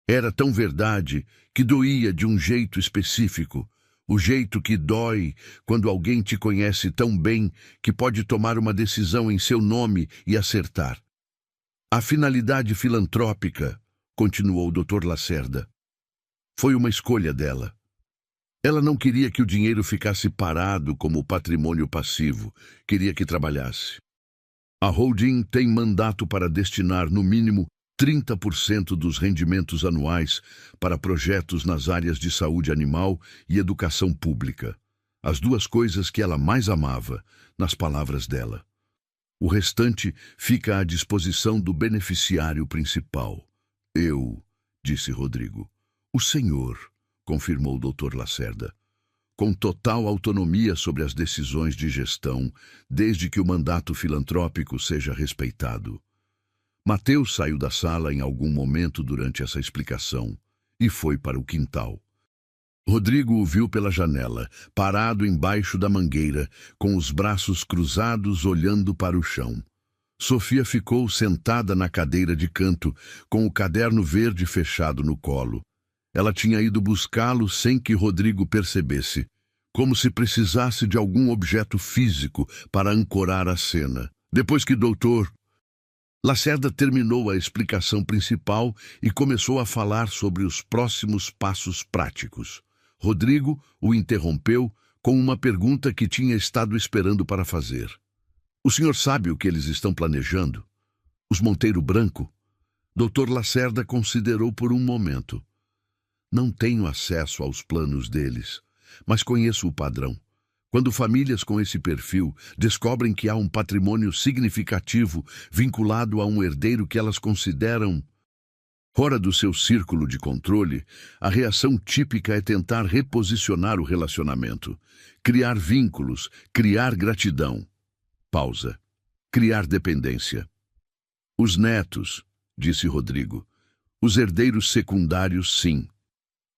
Era tão verdade que doía de um jeito específico, o jeito que dói quando alguém te conhece tão bem que pode tomar uma decisão em seu nome e acertar. A finalidade filantrópica, continuou o Dr. Lacerda, foi uma escolha dela. Ela não queria que o dinheiro ficasse parado como patrimônio passivo, queria que trabalhasse. A holding tem mandato para destinar, no mínimo, 30% dos rendimentos anuais para projetos nas áreas de saúde animal e educação pública. As 2 coisas que ela mais amava, nas palavras dela. O restante fica à disposição do beneficiário principal. Eu, disse Rodrigo. O senhor, confirmou o Dr. Lacerda. Com total autonomia sobre as decisões de gestão, desde que o mandato filantrópico seja respeitado. Mateus saiu da sala em algum momento durante essa explicação e foi para o quintal. Rodrigo o viu pela janela, parado embaixo da mangueira, com os braços cruzados olhando para o chão. Sofia ficou sentada na cadeira de canto, com o caderno verde fechado no colo. Ela tinha ido buscá-lo sem que Rodrigo percebesse, como se precisasse de algum objeto físico para ancorar a cena. Depois que Dr. Lacerda terminou a explicação principal e começou a falar sobre os próximos passos práticos. Rodrigo o interrompeu com uma pergunta que tinha estado esperando para fazer. O senhor sabe o que eles estão planejando? Os Monteiro Branco? Dr. Lacerda considerou por um momento. Não tenho acesso aos planos deles, mas conheço o padrão. Quando famílias com esse perfil descobrem que há um patrimônio significativo vinculado a um herdeiro que elas consideram fora do seu círculo de controle, a reação típica é tentar reposicionar o relacionamento, criar vínculos, criar gratidão. Pausa. Criar dependência. Os netos, disse Rodrigo. Os herdeiros secundários, sim.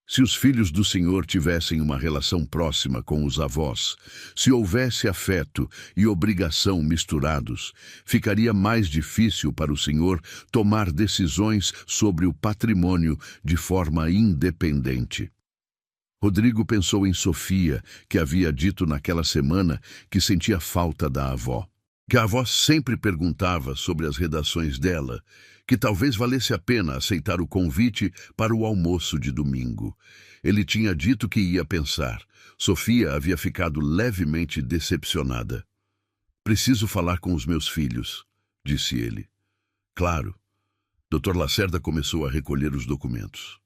Se os filhos do senhor tivessem uma relação próxima com os avós, se houvesse afeto e obrigação misturados, ficaria mais difícil para o senhor tomar decisões sobre o patrimônio de forma independente. Rodrigo pensou em Sofia, que havia dito naquela semana que sentia falta da avó. Que a avó sempre perguntava sobre as redações dela, que talvez valesse a pena aceitar o convite para o almoço de domingo. Ele tinha dito que ia pensar. Sofia havia ficado levemente decepcionada. Preciso falar com os meus filhos, disse ele. Claro. Dr. Lacerda começou a recolher os documentos.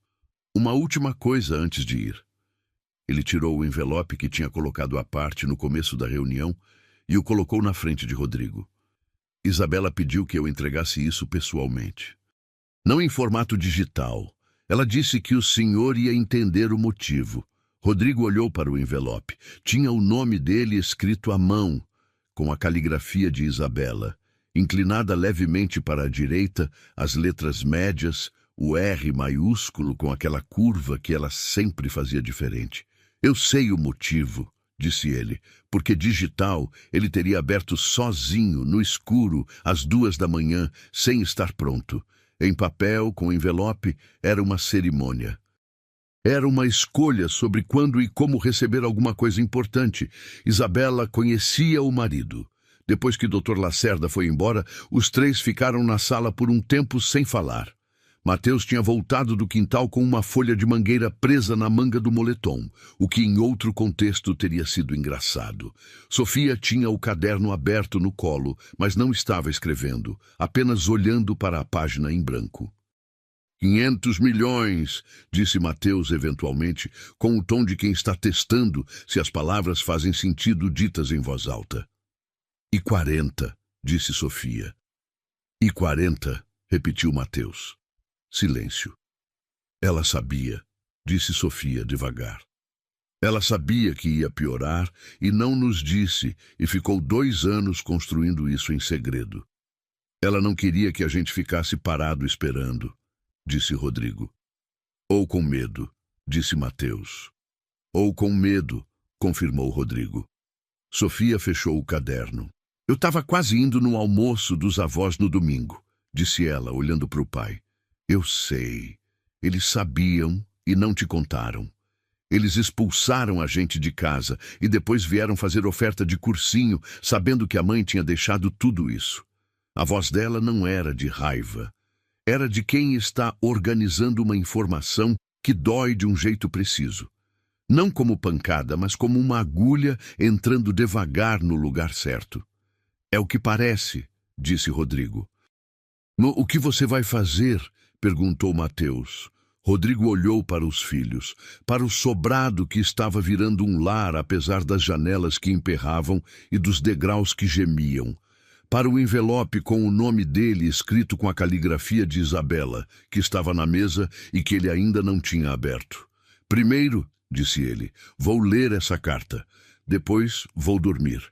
Uma última coisa antes de ir. Ele tirou o envelope que tinha colocado à parte no começo da reunião e o colocou na frente de Rodrigo. Isabela pediu que eu entregasse isso pessoalmente. Não em formato digital. Ela disse que o senhor ia entender o motivo. Rodrigo olhou para o envelope. Tinha o nome dele escrito à mão, com a caligrafia de Isabela. Inclinada levemente para a direita, as letras médias, o R maiúsculo com aquela curva que ela sempre fazia diferente. Eu sei o motivo, disse ele, porque digital ele teria aberto sozinho, no escuro, às 2 da manhã, sem estar pronto. Em papel, com envelope, era uma cerimônia. Era uma escolha sobre quando e como receber alguma coisa importante. Isabela conhecia o marido. Depois que Dr. Lacerda foi embora, os três ficaram na sala por um tempo sem falar. Mateus tinha voltado do quintal com uma folha de mangueira presa na manga do moletom, o que em outro contexto teria sido engraçado. Sofia tinha o caderno aberto no colo, mas não estava escrevendo, apenas olhando para a página em branco. 500 milhões, disse Mateus eventualmente, com o tom de quem está testando se as palavras fazem sentido ditas em voz alta. E 40, disse Sofia. E 40, repetiu Mateus. Silêncio. Ela sabia, disse Sofia devagar. Ela sabia que ia piorar e não nos disse, e ficou 2 anos construindo isso em segredo. Ela não queria que a gente ficasse parado esperando, disse Rodrigo. Ou com medo, disse Mateus. Ou com medo, confirmou Rodrigo. Sofia fechou o caderno. Eu estava quase indo no almoço dos avós no domingo, disse ela, olhando para o pai. Eu sei. Eles sabiam e não te contaram. Eles expulsaram a gente de casa e depois vieram fazer oferta de cursinho, sabendo que a mãe tinha deixado tudo isso. A voz dela não era de raiva. Era de quem está organizando uma informação que dói de um jeito preciso. Não como pancada, mas como uma agulha entrando devagar no lugar certo. É o que parece, disse Rodrigo. O que você vai fazer? Perguntou Mateus. Rodrigo olhou para os filhos, para o sobrado que estava virando um lar apesar das janelas que emperravam e dos degraus que gemiam, para o envelope com o nome dele escrito com a caligrafia de Isabela, que estava na mesa e que ele ainda não tinha aberto. Primeiro, disse ele, vou ler essa carta. Depois vou dormir.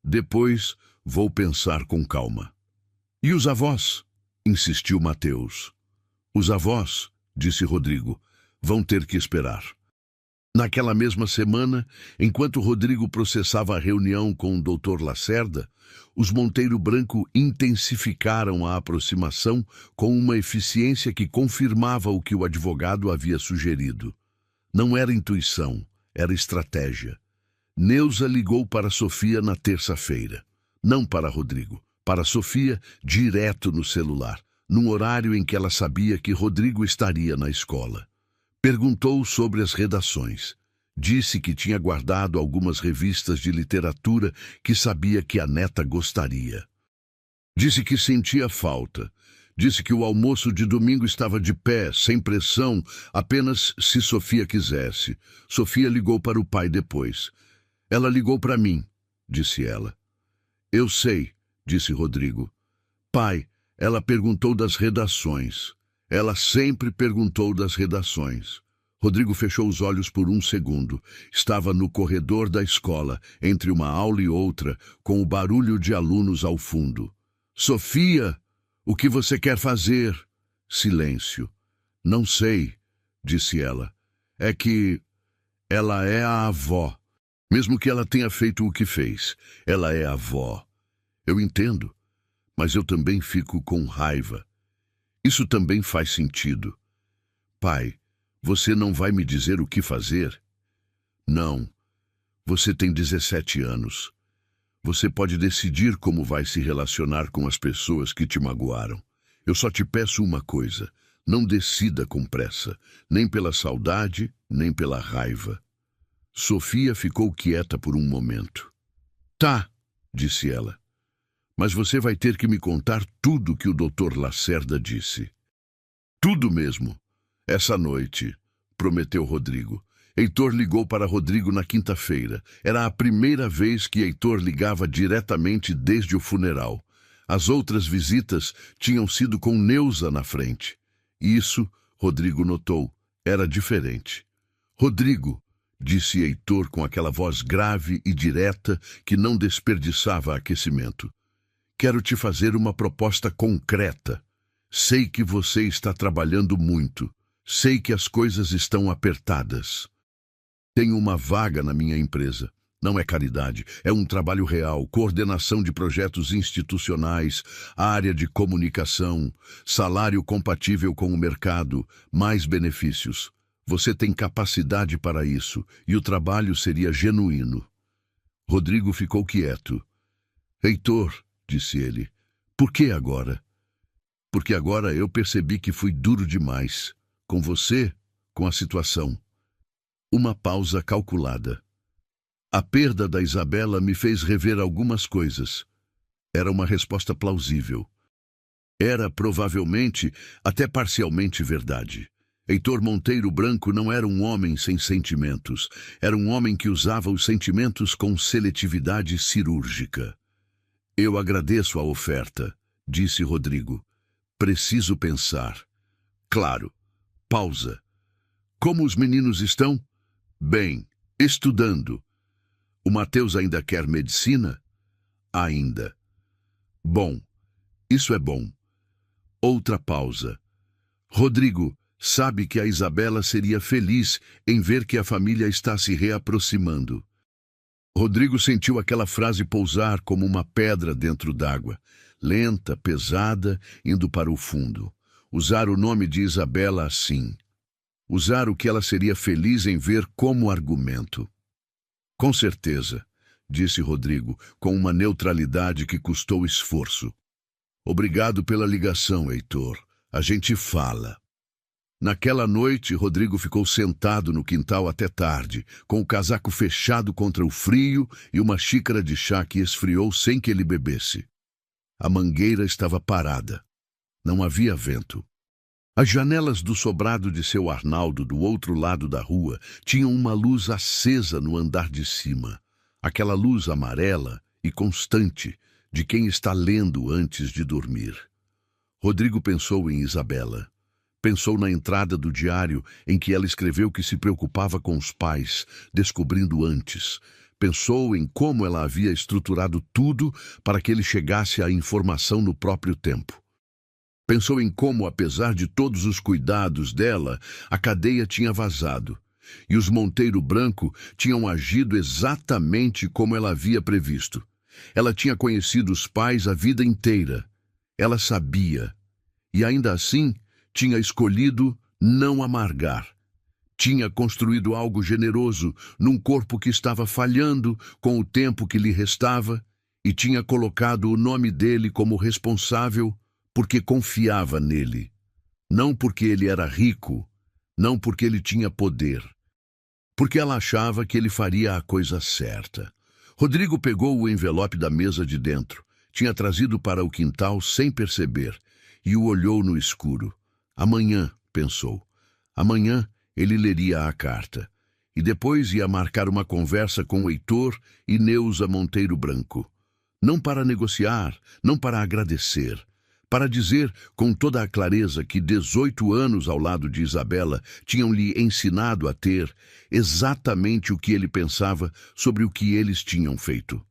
Depois vou pensar com calma. E os avós? Insistiu Mateus. Os avós, disse Rodrigo, vão ter que esperar. Naquela mesma semana, enquanto Rodrigo processava a reunião com o Dr. Lacerda, os Monteiro Branco intensificaram a aproximação com uma eficiência que confirmava o que o advogado havia sugerido. Não era intuição, era estratégia. Neuza ligou para Sofia na terça-feira. Não para Rodrigo, para Sofia, direto no celular, num horário em que ela sabia que Rodrigo estaria na escola. Perguntou sobre as redações. Disse que tinha guardado algumas revistas de literatura que sabia que a neta gostaria. Disse que sentia falta. Disse que o almoço de domingo estava de pé, sem pressão, apenas se Sofia quisesse. Sofia ligou para o pai depois. Ela ligou para mim, disse ela. Eu sei, disse Rodrigo. Pai, ela perguntou das redações. Ela sempre perguntou das redações. Rodrigo fechou os olhos por um segundo. Estava no corredor da escola, entre uma aula e outra, com o barulho de alunos ao fundo. Sofia, o que você quer fazer? Silêncio. Não sei, disse ela. É que ela é a avó. Mesmo que ela tenha feito o que fez, ela é a avó. Eu entendo, mas eu também fico com raiva. Isso também faz sentido. Pai, você não vai me dizer o que fazer? Não. Você tem 17 anos. Você pode decidir como vai se relacionar com as pessoas que te magoaram. Eu só te peço uma coisa. Não decida com pressa, nem pela saudade, nem pela raiva. Sofia ficou quieta por um momento. Tá, disse ela. Mas você vai ter que me contar tudo que o Dr. Lacerda disse. Tudo mesmo. Essa noite, prometeu Rodrigo. Heitor ligou para Rodrigo na quinta-feira. Era a primeira vez que Heitor ligava diretamente desde o funeral. As outras visitas tinham sido com Neuza na frente. Isso, Rodrigo notou, era diferente. Rodrigo, disse Heitor com aquela voz grave e direta que não desperdiçava aquecimento. Quero te fazer uma proposta concreta. Sei que você está trabalhando muito. Sei que as coisas estão apertadas. Tenho uma vaga na minha empresa. Não é caridade, é um trabalho real, coordenação de projetos institucionais, área de comunicação, salário compatível com o mercado, mais benefícios. Você tem capacidade para isso, e o trabalho seria genuíno. Rodrigo ficou quieto. Heitor, disse ele, por que agora? Porque agora eu percebi que fui duro demais. Com você, com a situação. Uma pausa calculada. A perda da Isabela me fez rever algumas coisas. Era uma resposta plausível. Era, provavelmente, até parcialmente verdade. Heitor Monteiro Branco não era um homem sem sentimentos. Era um homem que usava os sentimentos com seletividade cirúrgica. Eu agradeço a oferta, disse Rodrigo. Preciso pensar. Claro. Pausa. Como os meninos estão? Bem, estudando. O Mateus ainda quer medicina? Ainda. Bom, isso é bom. Outra pausa. Rodrigo, sabe que a Isabela seria feliz em ver que a família está se reaproximando. Rodrigo sentiu aquela frase pousar como uma pedra dentro d'água, lenta, pesada, indo para o fundo. Usar o nome de Isabela assim. Usar o que ela seria feliz em ver como argumento. Com certeza, disse Rodrigo, com uma neutralidade que custou esforço. Obrigado pela ligação, Heitor. A gente fala. Naquela noite, Rodrigo ficou sentado no quintal até tarde, com o casaco fechado contra o frio e uma xícara de chá que esfriou sem que ele bebesse. A mangueira estava parada. Não havia vento. As janelas do sobrado de seu Arnaldo, do outro lado da rua, tinham uma luz acesa no andar de cima. Aquela luz amarela e constante de quem está lendo antes de dormir. Rodrigo pensou em Isabela. Pensou na entrada do diário em que ela escreveu que se preocupava com os pais, descobrindo antes. Pensou em como ela havia estruturado tudo para que ele chegasse à informação no próprio tempo. Pensou em como, apesar de todos os cuidados dela, a cadeia tinha vazado. e os Monteiro Branco tinham agido exatamente como ela havia previsto. Ela tinha conhecido os pais a vida inteira. Ela sabia. E ainda assim, tinha escolhido não amargar. Tinha construído algo generoso num corpo que estava falhando com o tempo que lhe restava e tinha colocado o nome dele como responsável porque confiava nele. Não porque ele era rico, não porque ele tinha poder. Porque ela achava que ele faria a coisa certa. Rodrigo pegou o envelope da mesa de dentro, tinha trazido para o quintal sem perceber, e o olhou no escuro. Amanhã, pensou. Amanhã ele leria a carta. E depois ia marcar uma conversa com Heitor e Neuza Monteiro Branco. Não para negociar, não para agradecer. Para dizer com toda a clareza que 18 anos ao lado de Isabela tinham-lhe ensinado a ter exatamente o que ele pensava sobre o que eles tinham feito.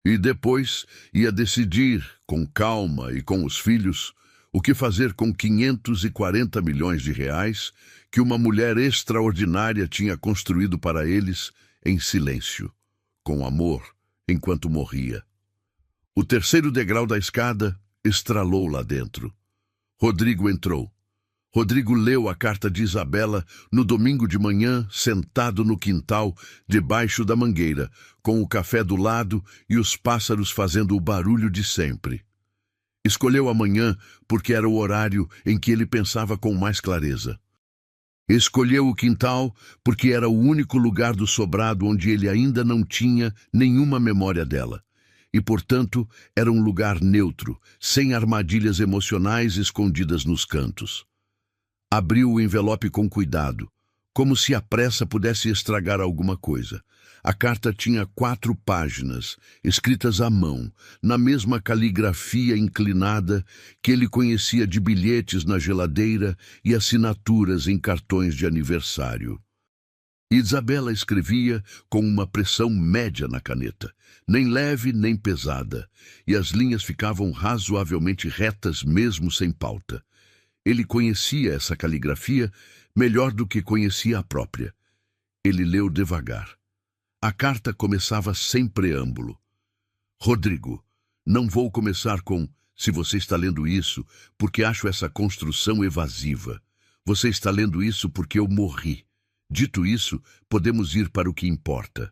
E depois ia decidir, com calma e com os filhos, o que fazer com 540 milhões de reais que uma mulher extraordinária tinha construído para eles em silêncio, com amor, enquanto morria. O terceiro degrau da escada estralou lá dentro. Rodrigo entrou. Rodrigo leu a carta de Isabela no domingo de manhã, sentado no quintal, debaixo da mangueira, com o café do lado e os pássaros fazendo o barulho de sempre. Escolheu amanhã porque era o horário em que ele pensava com mais clareza. Escolheu o quintal porque era o único lugar do sobrado onde ele ainda não tinha nenhuma memória dela. E, portanto, era um lugar neutro, sem armadilhas emocionais escondidas nos cantos. Abriu o envelope com cuidado, como se a pressa pudesse estragar alguma coisa. A carta tinha 4 páginas, escritas à mão, na mesma caligrafia inclinada que ele conhecia de bilhetes na geladeira e assinaturas em cartões de aniversário. Isabela escrevia com uma pressão média na caneta, nem leve nem pesada, e as linhas ficavam razoavelmente retas mesmo sem pauta. Ele conhecia essa caligrafia melhor do que conhecia a própria. Ele leu devagar. A carta começava sem preâmbulo. Rodrigo, não vou começar com "se você está lendo isso", porque acho essa construção evasiva. Você está lendo isso porque eu morri. Dito isso, podemos ir para o que importa.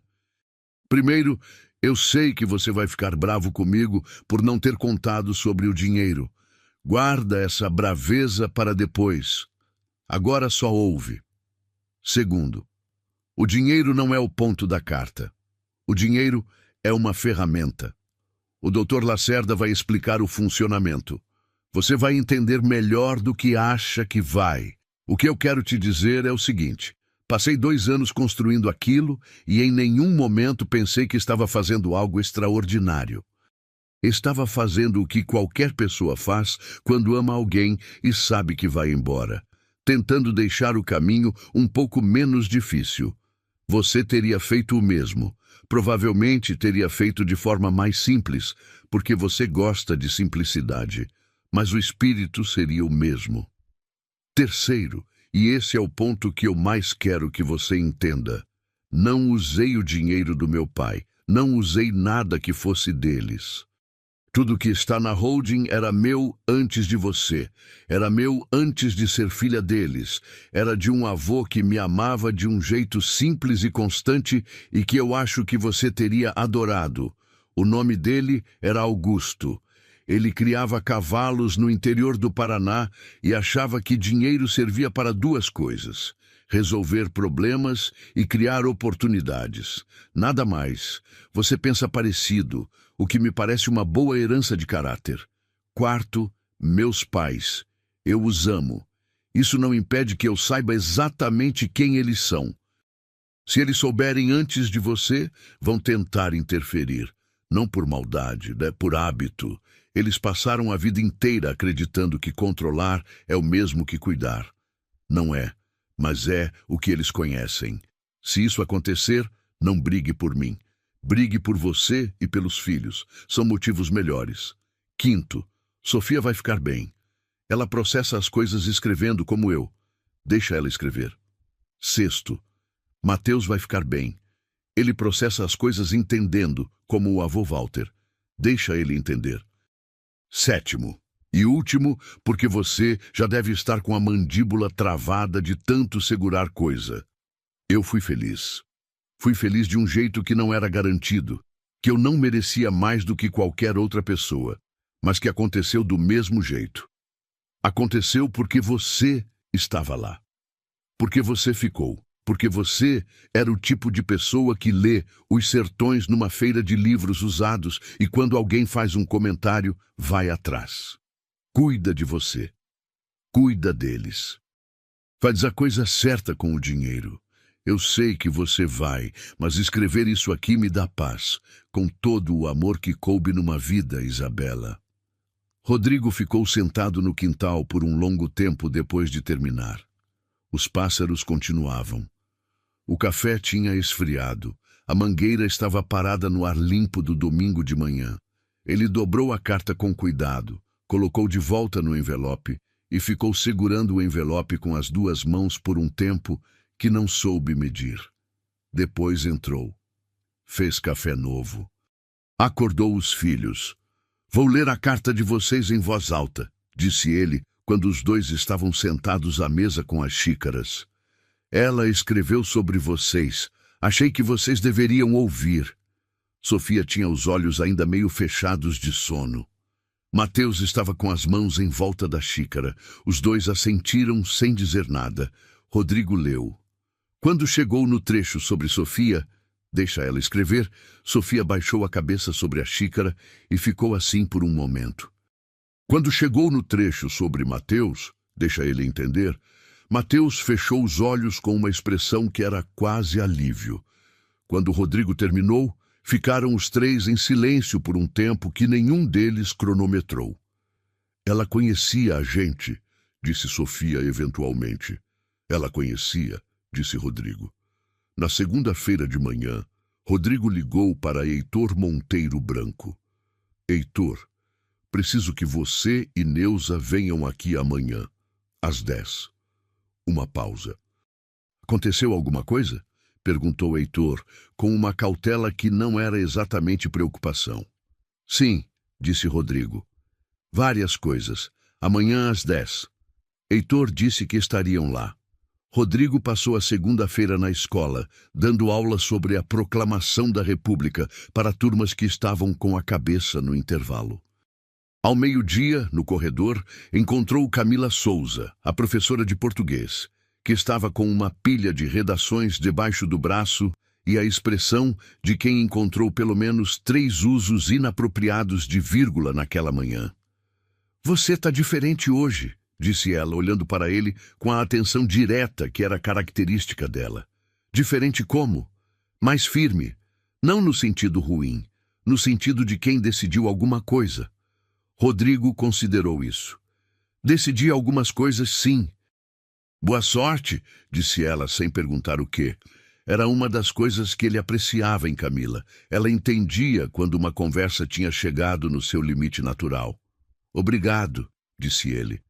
Primeiro, eu sei que você vai ficar bravo comigo por não ter contado sobre o dinheiro. Guarda essa braveza para depois. Agora só ouve. Segundo, o dinheiro não é o ponto da carta. O dinheiro é uma ferramenta. O Dr. Lacerda vai explicar o funcionamento. Você vai entender melhor do que acha que vai. O que eu quero te dizer é o seguinte. Passei 2 anos construindo aquilo e em nenhum momento pensei que estava fazendo algo extraordinário. Estava fazendo o que qualquer pessoa faz quando ama alguém e sabe que vai embora, tentando deixar o caminho um pouco menos difícil. Você teria feito o mesmo. Provavelmente teria feito de forma mais simples, porque você gosta de simplicidade, mas o espírito seria o mesmo. Terceiro, e esse é o ponto que eu mais quero que você entenda. Não usei o dinheiro do meu pai. Não usei nada que fosse deles. Tudo que está na holding era meu antes de você. Era meu antes de ser filha deles. Era de um avô que me amava de um jeito simples e constante e que eu acho que você teria adorado. O nome dele era Augusto. Ele criava cavalos no interior do Paraná e achava que dinheiro servia para 2 coisas: resolver problemas e criar oportunidades. Nada mais. Você pensa parecido, o que me parece uma boa herança de caráter. Quarto, meus pais. Eu os amo. Isso não impede que eu saiba exatamente quem eles são. Se eles souberem antes de você, vão tentar interferir. Não por maldade, por hábito. Eles passaram a vida inteira acreditando que controlar é o mesmo que cuidar. Não é, mas é o que eles conhecem. Se isso acontecer, não brigue por mim. Brigue por você e pelos filhos. São motivos melhores. Quinto, Sofia vai ficar bem. Ela processa as coisas escrevendo como eu. Deixa ela escrever. Sexto, Mateus vai ficar bem. Ele processa as coisas entendendo, como o avô Walter. Deixa ele entender. 7º e último, porque você já deve estar com a mandíbula travada de tanto segurar coisa. Eu fui feliz. Fui feliz de um jeito que não era garantido, que eu não merecia mais do que qualquer outra pessoa, mas que aconteceu do mesmo jeito. Aconteceu porque você estava lá. Porque você ficou. Porque você era o tipo de pessoa que lê Os Sertões numa feira de livros usados e quando alguém faz um comentário, vai atrás. Cuida de você. Cuida deles. Faz a coisa certa com o dinheiro. Eu sei que você vai, mas escrever isso aqui me dá paz, com todo o amor que coube numa vida, Isabela. Rodrigo ficou sentado no quintal por um longo tempo depois de terminar. Os pássaros continuavam. O café tinha esfriado. A mangueira estava parada no ar limpo do domingo de manhã. Ele dobrou a carta com cuidado, colocou de volta no envelope e ficou segurando o envelope com as 2 mãos por um tempo que não soube medir. Depois entrou. Fez café novo. Acordou os filhos. Vou ler a carta de vocês em voz alta, disse ele, quando os 2 estavam sentados à mesa com as xícaras. Ela escreveu sobre vocês. Achei que vocês deveriam ouvir. Sofia tinha os olhos ainda meio fechados de sono. Mateus estava com as mãos em volta da xícara. Os 2 assentiram sem dizer nada. Rodrigo leu. Quando chegou no trecho sobre Sofia, deixa ela escrever, Sofia baixou a cabeça sobre a xícara e ficou assim por um momento. Quando chegou no trecho sobre Mateus, deixa ele entender, Mateus fechou os olhos com uma expressão que era quase alívio. Quando Rodrigo terminou, ficaram os 3 em silêncio por um tempo que nenhum deles cronometrou. Ela conhecia a gente, disse Sofia eventualmente. Ela conhecia, disse Rodrigo. Na segunda-feira de manhã, Rodrigo ligou para Heitor Monteiro Branco. Heitor, preciso que você e Neuza venham aqui amanhã, às 10. Uma pausa. Aconteceu alguma coisa? Perguntou Heitor, com uma cautela que não era exatamente preocupação. Sim, disse Rodrigo. Várias coisas. Amanhã às 10. Heitor disse que estariam lá. Rodrigo passou a segunda-feira na escola, dando aula sobre a proclamação da República para turmas que estavam com a cabeça no intervalo. Ao meio-dia, no corredor, encontrou Camila Souza, a professora de português, que estava com uma pilha de redações debaixo do braço e a expressão de quem encontrou pelo menos 3 usos inapropriados de vírgula naquela manhã. Você está diferente hoje, disse ela, olhando para ele com a atenção direta que era característica dela. Diferente como? Mais firme. Não no sentido ruim, no sentido de quem decidiu alguma coisa. Rodrigo considerou isso. Decidi algumas coisas, sim. Boa sorte, disse ela, sem perguntar o quê. Era uma das coisas que ele apreciava em Camila. Ela entendia quando uma conversa tinha chegado no seu limite natural. Obrigado, disse ele.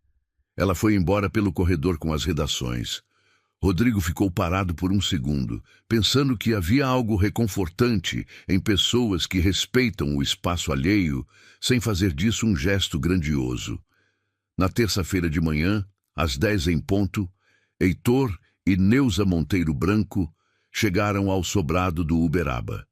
Ela foi embora pelo corredor com as redações. Rodrigo ficou parado por um segundo, pensando que havia algo reconfortante em pessoas que respeitam o espaço alheio, sem fazer disso um gesto grandioso. Na terça-feira de manhã, às 10 em ponto, Heitor e Neuza Monteiro Branco chegaram ao sobrado do Uberaba.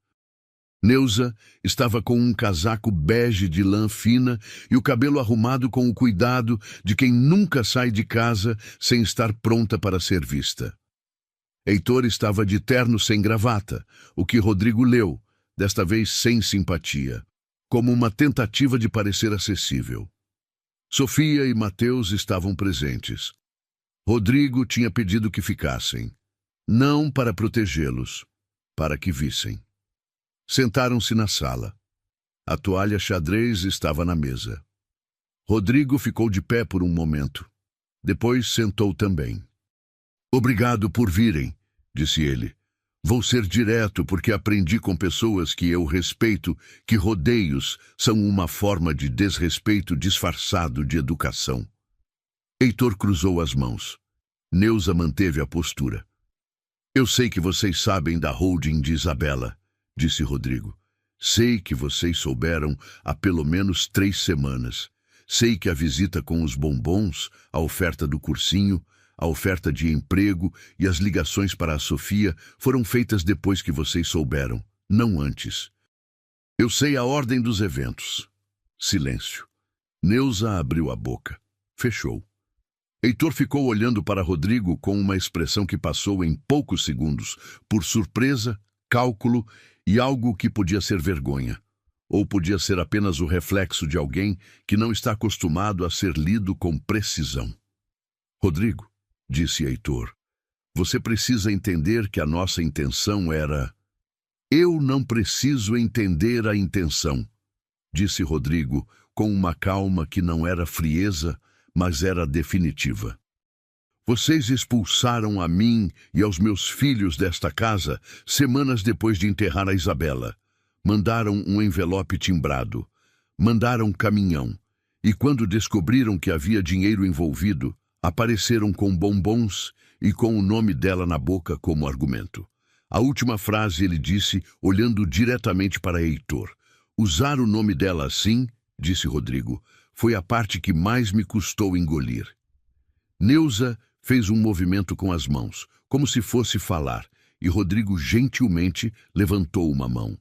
Neuza estava com um casaco bege de lã fina e o cabelo arrumado com o cuidado de quem nunca sai de casa sem estar pronta para ser vista. Heitor estava de terno sem gravata, o que Rodrigo leu, desta vez sem simpatia, como uma tentativa de parecer acessível. Sofia e Mateus estavam presentes. Rodrigo tinha pedido que ficassem, não para protegê-los, para que vissem. Sentaram-se na sala. A toalha xadrez estava na mesa. Rodrigo ficou de pé por um momento. Depois sentou também. Obrigado por virem, disse ele. Vou ser direto porque aprendi com pessoas que eu respeito que rodeios são uma forma de desrespeito disfarçado de educação. Heitor cruzou as mãos. Neuza manteve a postura. Eu sei que vocês sabem da holding de Isabela, disse Rodrigo. Sei que vocês souberam há pelo menos 3 semanas. Sei que a visita com os bombons, a oferta do cursinho, a oferta de emprego e as ligações para a Sofia foram feitas depois que vocês souberam, não antes. Eu sei a ordem dos eventos. Silêncio. Neuza abriu a boca. Fechou. Heitor ficou olhando para Rodrigo com uma expressão que passou em poucos segundos por surpresa, cálculo e algo que podia ser vergonha. Ou podia ser apenas o reflexo de alguém que não está acostumado a ser lido com precisão. Rodrigo, disse Heitor, você precisa entender que a nossa intenção era... Eu não preciso entender a intenção, disse Rodrigo com uma calma que não era frieza, mas era definitiva. Vocês expulsaram a mim e aos meus filhos desta casa semanas depois de enterrar a Isabela. Mandaram um envelope timbrado. Mandaram caminhão. E quando descobriram que havia dinheiro envolvido, apareceram com bombons e com o nome dela na boca como argumento. A última frase ele disse, olhando diretamente para Heitor. Usar o nome dela assim, disse Rodrigo, foi a parte que mais me custou engolir. Neuza fez um movimento com as mãos, como se fosse falar, e Rodrigo gentilmente levantou uma mão.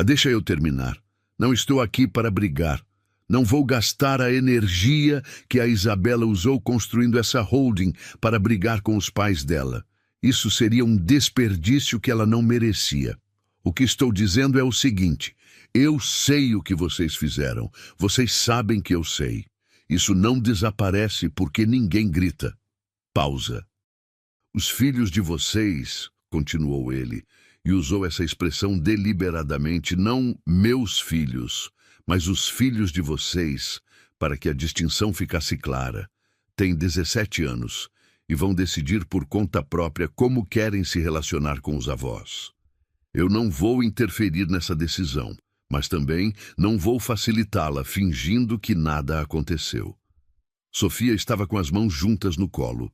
Deixa eu terminar. Não estou aqui para brigar. Não vou gastar a energia que a Isabela usou construindo essa holding para brigar com os pais dela. Isso seria um desperdício que ela não merecia. O que estou dizendo é o seguinte: eu sei o que vocês fizeram. Vocês sabem que eu sei. Isso não desaparece porque ninguém grita. Pausa. Os filhos de vocês, continuou ele, e usou essa expressão deliberadamente, não meus filhos, mas os filhos de vocês, para que a distinção ficasse clara, têm 17 anos e vão decidir por conta própria como querem se relacionar com os avós. Eu não vou interferir nessa decisão, mas também não vou facilitá-la fingindo que nada aconteceu. Sofia estava com as mãos juntas no colo.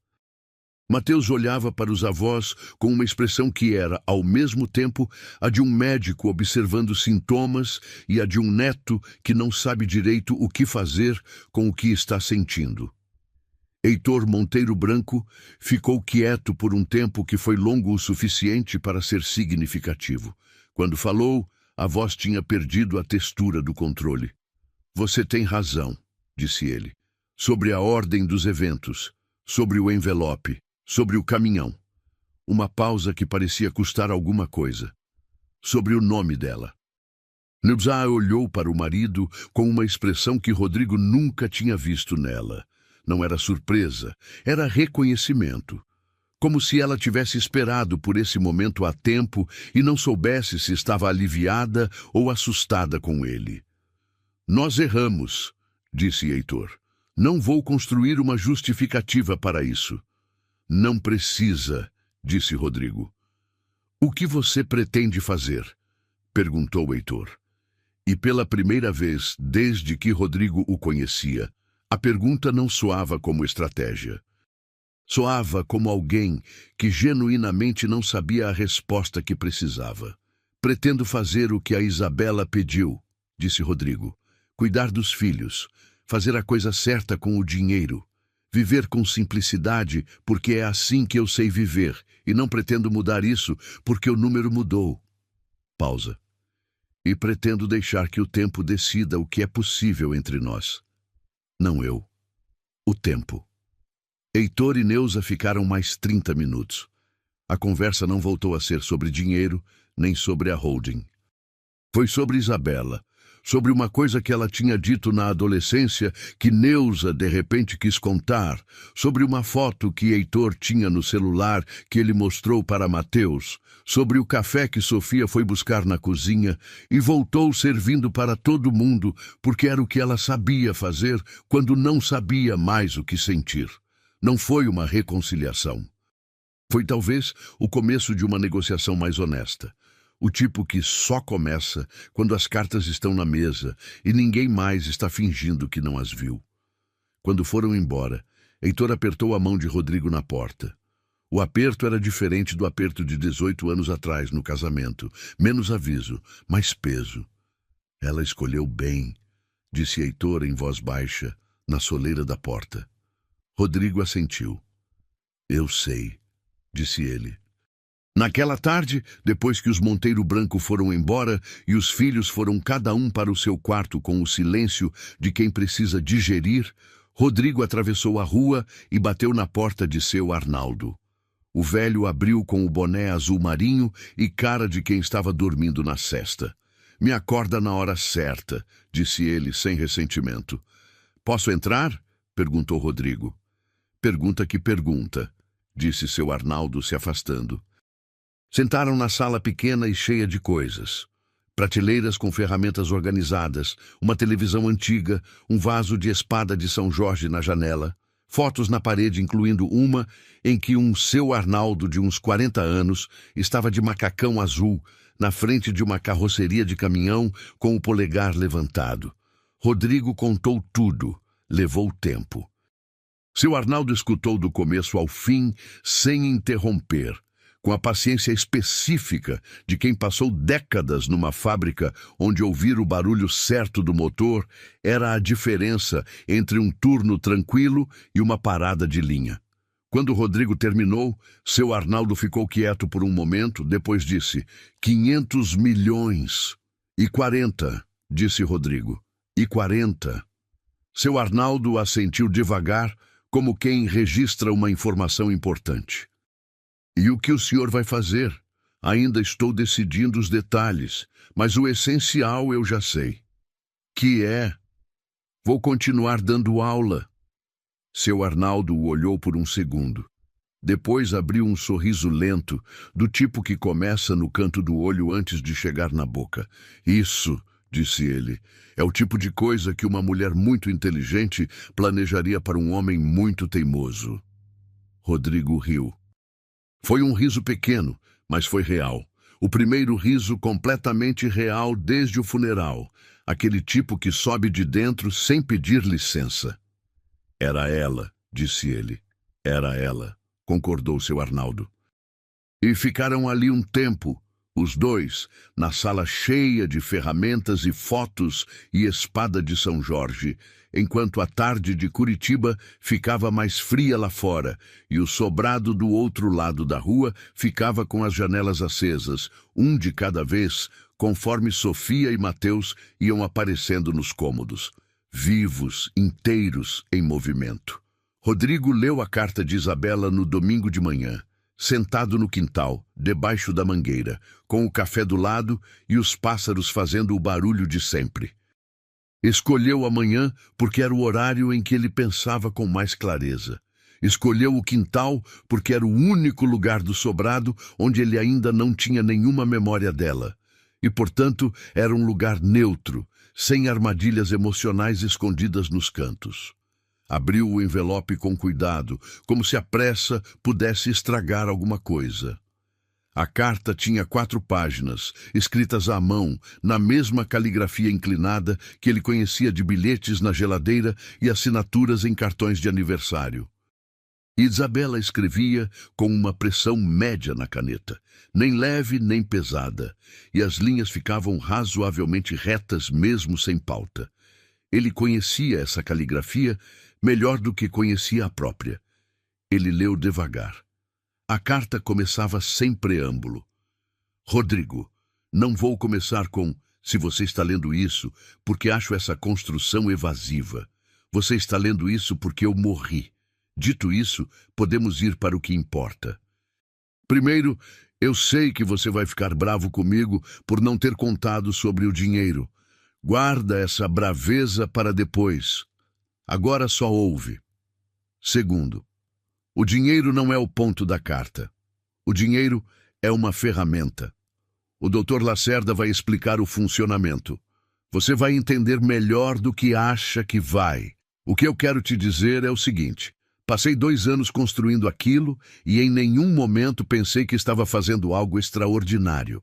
Mateus olhava para os avós com uma expressão que era, ao mesmo tempo, a de um médico observando sintomas e a de um neto que não sabe direito o que fazer com o que está sentindo. Heitor Monteiro Branco ficou quieto por um tempo que foi longo o suficiente para ser significativo. Quando falou, a voz tinha perdido a textura do controle. Você tem razão, disse ele, sobre a ordem dos eventos, sobre o envelope, sobre o caminhão. Uma pausa que parecia custar alguma coisa. Sobre o nome dela. Neuza olhou para o marido com uma expressão que Rodrigo nunca tinha visto nela. Não era surpresa, era reconhecimento. Como se ela tivesse esperado por esse momento há tempo e não soubesse se estava aliviada ou assustada com ele. Nós erramos, disse Heitor. Não vou construir uma justificativa para isso. Não precisa, disse Rodrigo. O que você pretende fazer? Perguntou Heitor. E pela primeira vez, desde que Rodrigo o conhecia, a pergunta não soava como estratégia. Soava como alguém que genuinamente não sabia a resposta que precisava. Pretendo fazer o que a Isabela pediu, disse Rodrigo. Cuidar dos filhos, fazer a coisa certa com o dinheiro. Viver com simplicidade, porque é assim que eu sei viver, e não pretendo mudar isso porque o número mudou. Pausa. E pretendo deixar que o tempo decida o que é possível entre nós. Não eu. O tempo. Heitor e Neuza ficaram mais 30 minutos. A conversa não voltou a ser sobre dinheiro, nem sobre a holding. Foi sobre Isabela, sobre uma coisa que ela tinha dito na adolescência que Neuza de repente quis contar, sobre uma foto que Heitor tinha no celular que ele mostrou para Mateus, sobre o café que Sofia foi buscar na cozinha e voltou servindo para todo mundo porque era o que ela sabia fazer quando não sabia mais o que sentir. Não foi uma reconciliação. Foi talvez o começo de uma negociação mais honesta. O tipo que só começa quando as cartas estão na mesa e ninguém mais está fingindo que não as viu. Quando foram embora, Heitor apertou a mão de Rodrigo na porta. O aperto era diferente do aperto de 18 anos atrás, no casamento. Menos aviso, mais peso. Ela escolheu bem, disse Heitor em voz baixa, na soleira da porta. Rodrigo assentiu. Eu sei, disse ele. Naquela tarde, depois que os Monteiro Branco foram embora e os filhos foram cada um para o seu quarto com o silêncio de quem precisa digerir, Rodrigo atravessou a rua e bateu na porta de seu Arnaldo. O velho abriu com o boné azul marinho e cara de quem estava dormindo na cesta. Me acorda na hora certa, disse ele sem ressentimento. Posso entrar? Perguntou Rodrigo. Pergunta que pergunta, disse seu Arnaldo se afastando. Sentaram na sala pequena e cheia de coisas. Prateleiras com ferramentas organizadas, uma televisão antiga, um vaso de espada de São Jorge na janela, fotos na parede incluindo uma em que um seu Arnaldo de uns 40 anos estava de macacão azul na frente de uma carroceria de caminhão com o polegar levantado. Rodrigo contou tudo, levou tempo. Seu Arnaldo escutou do começo ao fim, sem interromper, com a paciência específica de quem passou décadas numa fábrica onde ouvir o barulho certo do motor era a diferença entre um turno tranquilo e uma parada de linha. Quando Rodrigo terminou, seu Arnaldo ficou quieto por um momento, depois disse, 500 milhões. E 40, disse Rodrigo. E 40. Seu Arnaldo assentiu devagar, como quem registra uma informação importante. E o que o senhor vai fazer? Ainda estou decidindo os detalhes, mas o essencial eu já sei. Que é? Vou continuar dando aula. Seu Arnaldo o olhou por um segundo. Depois abriu um sorriso lento, do tipo que começa no canto do olho antes de chegar na boca. Isso, disse ele, é o tipo de coisa que uma mulher muito inteligente planejaria para um homem muito teimoso. Rodrigo riu. Foi um riso pequeno, mas foi real. O primeiro riso completamente real desde o funeral. Aquele tipo que sobe de dentro sem pedir licença. Era ela, disse ele. Era ela, concordou seu Arnaldo. E ficaram ali um tempo, os dois, na sala cheia de ferramentas e fotos e espada de São Jorge, enquanto a tarde de Curitiba ficava mais fria lá fora e o sobrado do outro lado da rua ficava com as janelas acesas, um de cada vez, conforme Sofia e Mateus iam aparecendo nos cômodos, vivos, inteiros, em movimento. Rodrigo leu a carta de Isabela no domingo de manhã, sentado no quintal, debaixo da mangueira, com o café do lado e os pássaros fazendo o barulho de sempre. Escolheu a manhã porque era o horário em que ele pensava com mais clareza. Escolheu o quintal porque era o único lugar do sobrado onde ele ainda não tinha nenhuma memória dela. E, portanto, era um lugar neutro, sem armadilhas emocionais escondidas nos cantos. Abriu o envelope com cuidado, como se a pressa pudesse estragar alguma coisa. A carta tinha 4 páginas, escritas à mão, na mesma caligrafia inclinada que ele conhecia de bilhetes na geladeira e assinaturas em cartões de aniversário. Isabela escrevia com uma pressão média na caneta, nem leve nem pesada, e as linhas ficavam razoavelmente retas mesmo sem pauta. Ele conhecia essa caligrafia melhor do que conhecia a própria. Ele leu devagar. A carta começava sem preâmbulo. Rodrigo, não vou começar com "se você está lendo isso", porque acho essa construção evasiva. Você está lendo isso porque eu morri. Dito isso, podemos ir para o que importa. Primeiro, eu sei que você vai ficar bravo comigo por não ter contado sobre o dinheiro. Guarda essa braveza para depois. Agora só ouve. Segundo, o dinheiro não é o ponto da carta. O dinheiro é uma ferramenta. O Dr. Lacerda vai explicar o funcionamento. Você vai entender melhor do que acha que vai. O que eu quero te dizer é o seguinte. Passei 2 anos construindo aquilo e em nenhum momento pensei que estava fazendo algo extraordinário.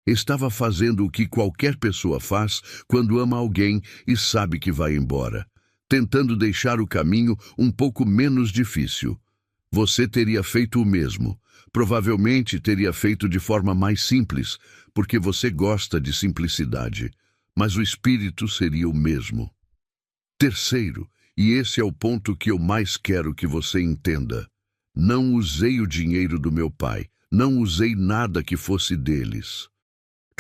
Estava fazendo o que qualquer pessoa faz quando ama alguém e sabe que vai embora, tentando deixar o caminho um pouco menos difícil. Você teria feito o mesmo. Provavelmente teria feito de forma mais simples, porque você gosta de simplicidade. Mas o espírito seria o mesmo. Terceiro, e esse é o ponto que eu mais quero que você entenda. Não usei o dinheiro do meu pai. Não usei nada que fosse deles.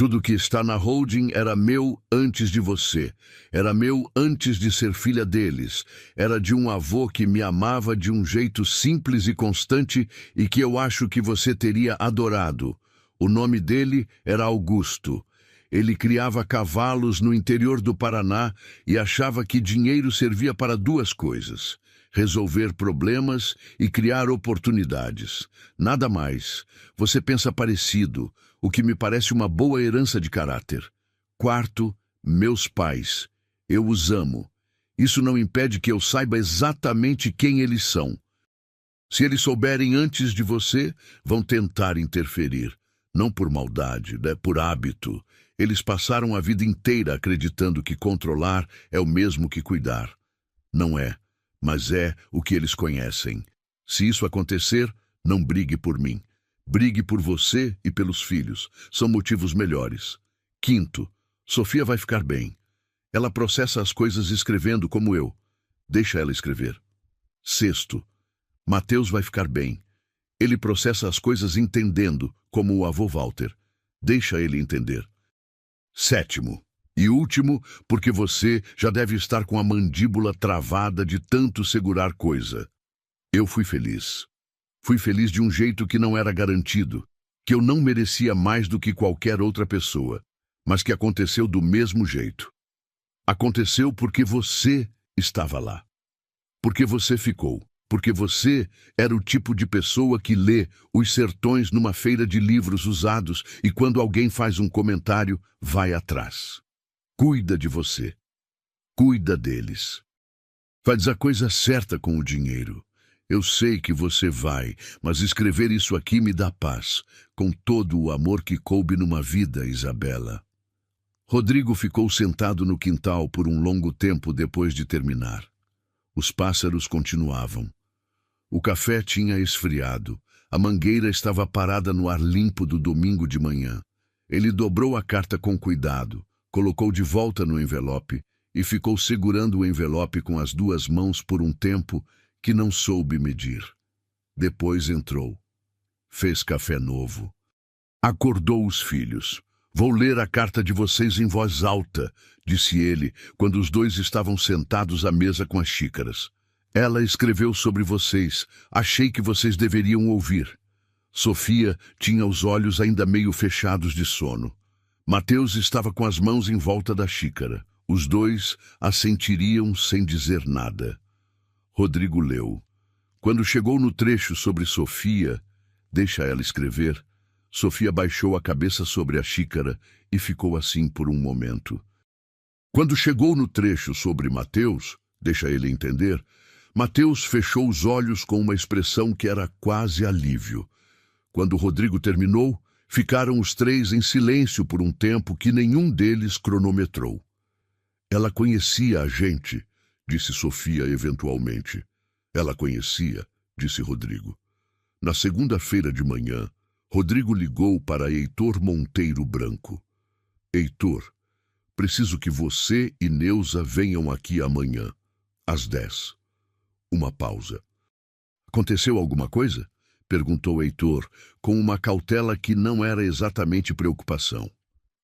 Tudo que está na holding era meu antes de você. Era meu antes de ser filha deles. Era de um avô que me amava de um jeito simples e constante e que eu acho que você teria adorado. O nome dele era Augusto. Ele criava cavalos no interior do Paraná e achava que dinheiro servia para duas coisas: resolver problemas e criar oportunidades. Nada mais. Você pensa parecido, o que me parece uma boa herança de caráter. Quarto, meus pais. Eu os amo. Isso não impede que eu saiba exatamente quem eles são. Se eles souberem antes de você, vão tentar interferir. Não por maldade, por hábito. Eles passaram a vida inteira acreditando que controlar é o mesmo que cuidar. Não é, mas é o que eles conhecem. Se isso acontecer, não brigue por mim. Brigue por você e pelos filhos. São motivos melhores. Quinto, Sofia vai ficar bem. Ela processa as coisas escrevendo como eu. Deixa ela escrever. Sexto, Mateus vai ficar bem. Ele processa as coisas entendendo, como o avô Walter. Deixa ele entender. Sétimo e último, porque você já deve estar com a mandíbula travada de tanto segurar coisa. Eu fui feliz. Fui feliz de um jeito que não era garantido, que eu não merecia mais do que qualquer outra pessoa, mas que aconteceu do mesmo jeito. Aconteceu porque você estava lá. Porque você ficou. Porque você era o tipo de pessoa que lê Os Sertões numa feira de livros usados e quando alguém faz um comentário, vai atrás. Cuida de você. Cuida deles. Faz a coisa certa com o dinheiro. Eu sei que você vai, mas escrever isso aqui me dá paz, com todo o amor que coube numa vida, Isabela. Rodrigo ficou sentado no quintal por um longo tempo depois de terminar. Os pássaros continuavam. O café tinha esfriado. A mangueira estava parada no ar limpo do domingo de manhã. Ele dobrou a carta com cuidado, colocou de volta no envelope e ficou segurando o envelope com as duas mãos por um tempo que não soube medir. Depois entrou. Fez café novo. Acordou os filhos. Vou ler a carta de vocês em voz alta, disse ele, quando os dois estavam sentados à mesa com as xícaras. Ela escreveu sobre vocês. Achei que vocês deveriam ouvir. Sofia tinha os olhos ainda meio fechados de sono. Mateus estava com as mãos em volta da xícara. Os dois assentiriam sem dizer nada. Rodrigo leu. Quando chegou no trecho sobre Sofia, deixa ela escrever, Sofia baixou a cabeça sobre a xícara e ficou assim por um momento. Quando chegou no trecho sobre Mateus, deixa ele entender, Mateus fechou os olhos com uma expressão que era quase alívio. Quando Rodrigo terminou, ficaram os três em silêncio por um tempo que nenhum deles cronometrou. Ela conhecia a gente, disse Sofia eventualmente. Ela conhecia, disse Rodrigo. Na segunda-feira de manhã, Rodrigo ligou para Heitor Monteiro Branco. Heitor, preciso que você e Neuza venham aqui amanhã, às 10. Uma pausa. Aconteceu alguma coisa? Perguntou Heitor, com uma cautela que não era exatamente preocupação.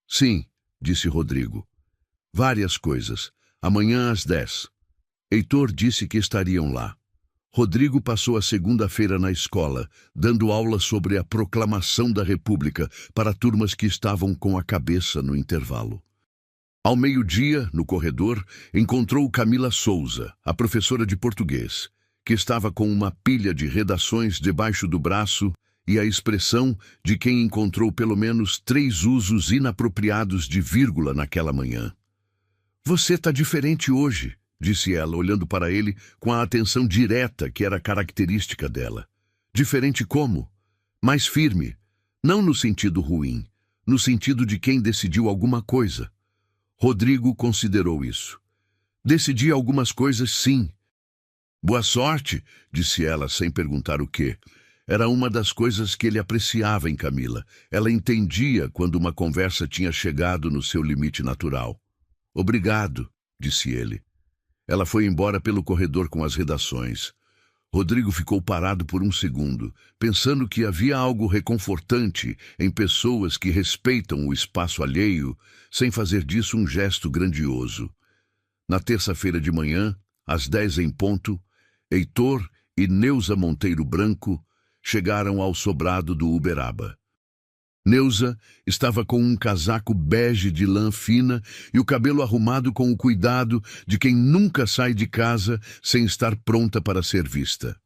Sim, disse Rodrigo. Várias coisas. Amanhã às 10. Heitor disse que estariam lá. Rodrigo passou a segunda-feira na escola, dando aula sobre a proclamação da República para turmas que estavam com a cabeça no intervalo. Ao meio-dia, no corredor, encontrou Camila Souza, a professora de português, que estava com uma pilha de redações debaixo do braço e a expressão de quem encontrou pelo menos 3 usos inapropriados de vírgula naquela manhã. Você está diferente hoje, disse ela, olhando para ele com a atenção direta que era característica dela. Diferente como? Mais firme. Não no sentido ruim, no sentido de quem decidiu alguma coisa. Rodrigo considerou isso. Decidi algumas coisas, sim. Boa sorte, disse ela sem perguntar o quê. Era uma das coisas que ele apreciava em Camila. Ela entendia quando uma conversa tinha chegado no seu limite natural. Obrigado, disse ele. Ela foi embora pelo corredor com as redações. Rodrigo ficou parado por um segundo, pensando que havia algo reconfortante em pessoas que respeitam o espaço alheio, sem fazer disso um gesto grandioso. Na terça-feira de manhã, às 10 em ponto, Heitor e Neuza Monteiro Branco chegaram ao sobrado do Uberaba. Neuza estava com um casaco bege de lã fina e o cabelo arrumado com o cuidado de quem nunca sai de casa sem estar pronta para ser vista.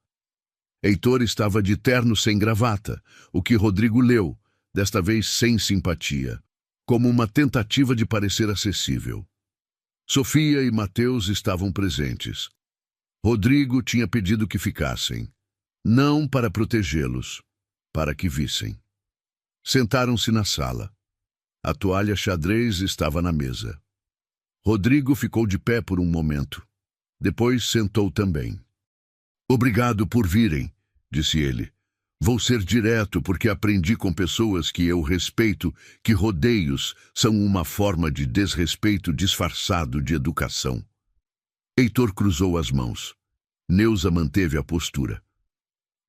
Heitor estava de terno sem gravata, o que Rodrigo leu, desta vez sem simpatia, como uma tentativa de parecer acessível. Sofia e Mateus estavam presentes. Rodrigo tinha pedido que ficassem, não para protegê-los, para que vissem. Sentaram-se na sala. A toalha xadrez estava na mesa. Rodrigo ficou de pé por um momento. Depois sentou também. Obrigado por virem, disse ele. Vou ser direto porque aprendi com pessoas que eu respeito que rodeios são uma forma de desrespeito disfarçado de educação. Heitor cruzou as mãos. Neuza manteve a postura.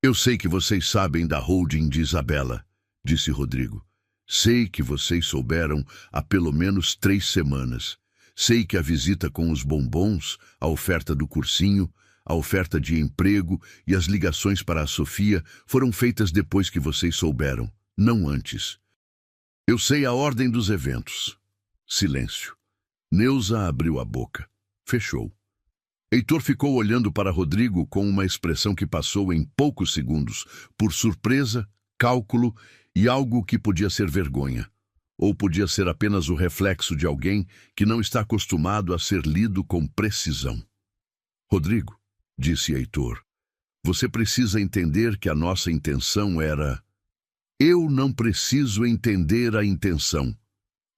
Eu sei que vocês sabem da holding de Isabela, disse Rodrigo. Sei que vocês souberam há pelo menos 3 semanas. Sei que a visita com os bombons, a oferta do cursinho, a oferta de emprego e as ligações para a Sofia foram feitas depois que vocês souberam, não antes. Eu sei a ordem dos eventos. Silêncio. Neuza abriu a boca. Fechou. Heitor ficou olhando para Rodrigo com uma expressão que passou em poucos segundos, por surpresa, cálculo e algo que podia ser vergonha. Ou podia ser apenas o reflexo de alguém que não está acostumado a ser lido com precisão. Rodrigo, disse Heitor, você precisa entender que a nossa intenção era... Eu não preciso entender a intenção,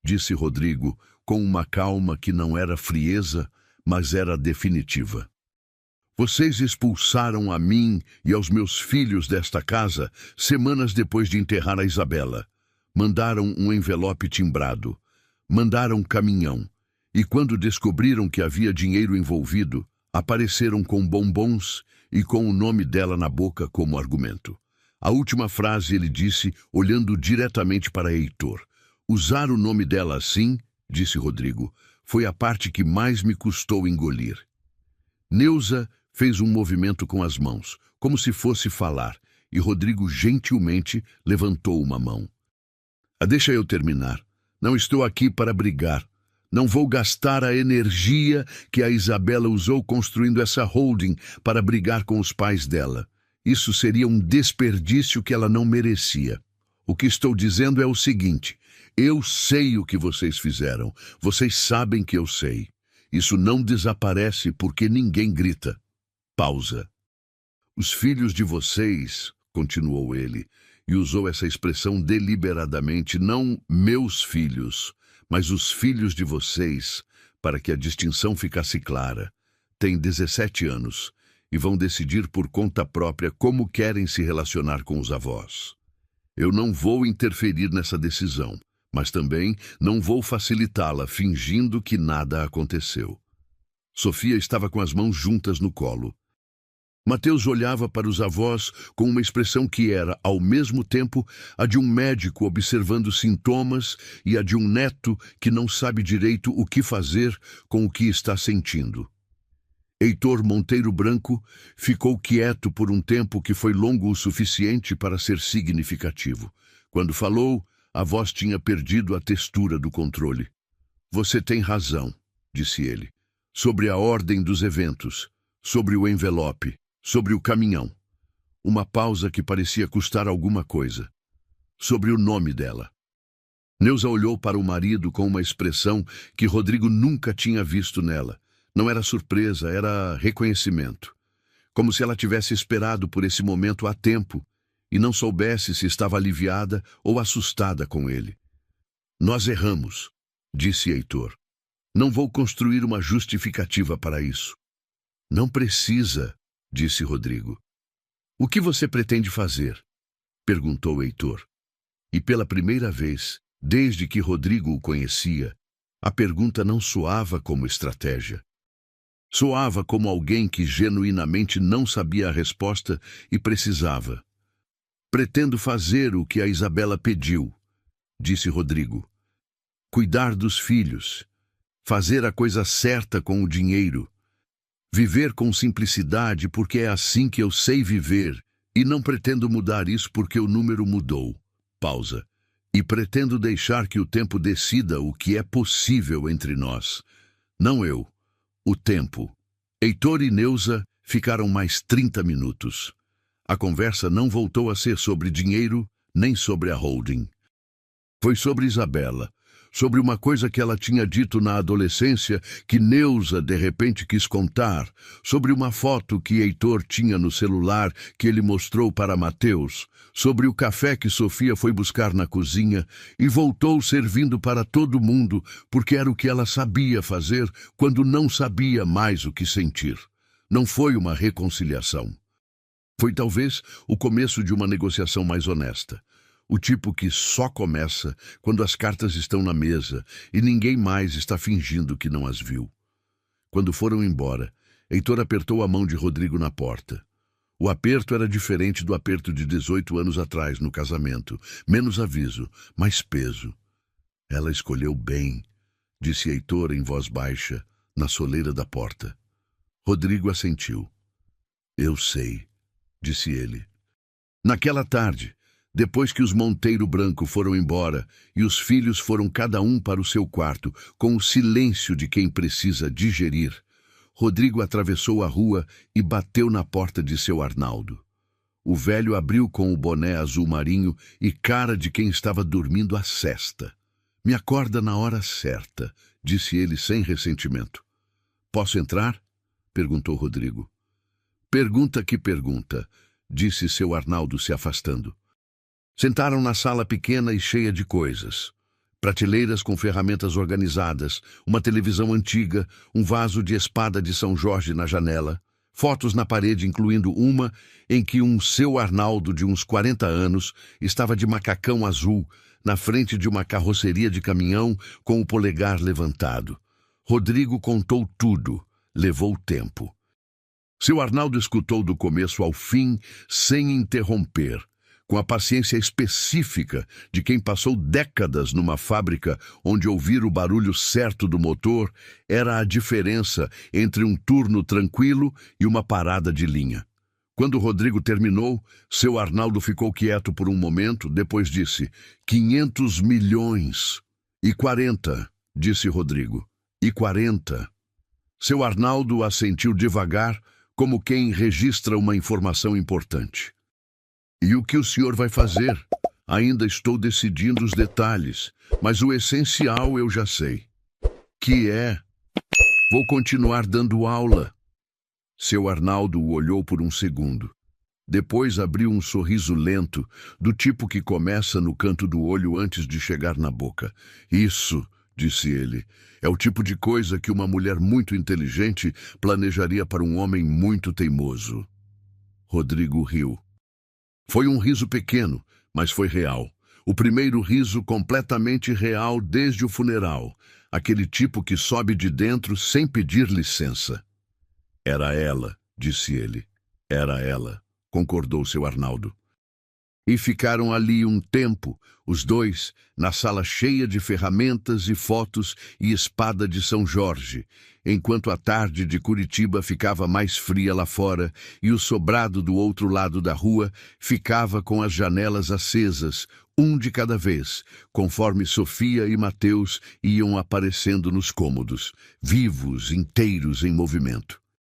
disse Rodrigo com uma calma que não era frieza, mas era definitiva. Vocês expulsaram a mim e aos meus filhos desta casa semanas depois de enterrar a Isabela. Mandaram um envelope timbrado. Mandaram caminhão. E quando descobriram que havia dinheiro envolvido, apareceram com bombons e com o nome dela na boca como argumento. A última frase ele disse, olhando diretamente para Heitor. Usar o nome dela assim, disse Rodrigo, foi a parte que mais me custou engolir. Neuza fez um movimento com as mãos, como se fosse falar, e Rodrigo gentilmente levantou uma mão. Deixa eu terminar. Não estou aqui para brigar. Não vou gastar a energia que a Isabela usou construindo essa holding para brigar com os pais dela. Isso seria um desperdício que ela não merecia. O que estou dizendo é o seguinte: eu sei o que vocês fizeram. Vocês sabem que eu sei. Isso não desaparece porque ninguém grita. Pausa. Os filhos de vocês, continuou ele, e usou essa expressão deliberadamente, não meus filhos, mas os filhos de vocês, para que a distinção ficasse clara, têm 17 anos e vão decidir por conta própria como querem se relacionar com os avós. Eu não vou interferir nessa decisão, mas também não vou facilitá-la fingindo que nada aconteceu. Sofia estava com as mãos juntas no colo. Mateus olhava para os avós com uma expressão que era, ao mesmo tempo, a de um médico observando sintomas e a de um neto que não sabe direito o que fazer com o que está sentindo. Heitor Monteiro Branco ficou quieto por um tempo que foi longo o suficiente para ser significativo. Quando falou, a voz tinha perdido a textura do controle. Você tem razão, disse ele, sobre a ordem dos eventos, sobre o envelope, sobre o caminhão. Uma pausa que parecia custar alguma coisa. Sobre o nome dela. Neuza olhou para o marido com uma expressão que Rodrigo nunca tinha visto nela. Não era surpresa, era reconhecimento. Como se ela tivesse esperado por esse momento há tempo e não soubesse se estava aliviada ou assustada com ele. Nós erramos, disse Heitor. Não vou construir uma justificativa para isso. Não precisa, disse Rodrigo. O que você pretende fazer? Perguntou Heitor. E pela primeira vez, desde que Rodrigo o conhecia, a pergunta não soava como estratégia. Soava como alguém que genuinamente não sabia a resposta e precisava. Pretendo fazer o que a Isabela pediu, disse Rodrigo. Cuidar dos filhos, fazer a coisa certa com o dinheiro, viver com simplicidade porque é assim que eu sei viver e não pretendo mudar isso porque o número mudou. Pausa. E pretendo deixar que o tempo decida o que é possível entre nós. Não eu, o tempo. Heitor e Neuza ficaram mais 30 minutos. A conversa não voltou a ser sobre dinheiro, nem sobre a holding. Foi sobre Isabela, sobre uma coisa que ela tinha dito na adolescência que Neuza de repente quis contar, sobre uma foto que Heitor tinha no celular que ele mostrou para Mateus, sobre o café que Sofia foi buscar na cozinha e voltou servindo para todo mundo porque era o que ela sabia fazer quando não sabia mais o que sentir. Não foi uma reconciliação. Foi talvez o começo de uma negociação mais honesta. O tipo que só começa quando as cartas estão na mesa e ninguém mais está fingindo que não as viu. Quando foram embora, Heitor apertou a mão de Rodrigo na porta. O aperto era diferente do aperto de 18 anos atrás no casamento. Menos aviso, mais peso. Ela escolheu bem, disse Heitor em voz baixa, na soleira da porta. Rodrigo assentiu. Eu sei, disse ele. Naquela tarde, depois que os Monteiro Branco foram embora e os filhos foram cada um para o seu quarto, com o silêncio de quem precisa digerir, Rodrigo atravessou a rua e bateu na porta de seu Arnaldo. O velho abriu com o boné azul marinho e cara de quem estava dormindo a sesta. Me acorda na hora certa, disse ele sem ressentimento. Posso entrar? Perguntou Rodrigo. Pergunta que pergunta, disse seu Arnaldo se afastando. Sentaram na sala pequena e cheia de coisas. Prateleiras com ferramentas organizadas, uma televisão antiga, um vaso de espada de São Jorge na janela, fotos na parede incluindo uma em que um seu Arnaldo de uns 40 anos estava de macacão azul na frente de uma carroceria de caminhão com o polegar levantado. Rodrigo contou tudo, levou tempo. Seu Arnaldo escutou do começo ao fim sem interromper, com a paciência específica de quem passou décadas numa fábrica onde ouvir o barulho certo do motor era a diferença entre um turno tranquilo e uma parada de linha. Quando Rodrigo terminou, seu Arnaldo ficou quieto por um momento, depois disse, 500 milhões. E 40, disse Rodrigo. E 40. Seu Arnaldo assentiu devagar, como quem registra uma informação importante. E o que o senhor vai fazer? Ainda estou decidindo os detalhes, mas o essencial eu já sei. Que é? Vou continuar dando aula. Seu Arnaldo o olhou por um segundo. Depois abriu um sorriso lento, do tipo que começa no canto do olho antes de chegar na boca. Isso, disse ele, é o tipo de coisa que uma mulher muito inteligente planejaria para um homem muito teimoso. Rodrigo riu. Foi um riso pequeno, mas foi real. O primeiro riso completamente real desde o funeral. Aquele tipo que sobe de dentro sem pedir licença. Era ela, disse ele. Era ela, concordou seu Arnaldo. E ficaram ali um tempo, os dois, na sala cheia de ferramentas e fotos e espada de São Jorge, enquanto a tarde de Curitiba ficava mais fria lá fora e o sobrado do outro lado da rua ficava com as janelas acesas, um de cada vez, conforme Sofia e Mateus iam aparecendo nos cômodos, vivos, inteiros em movimento.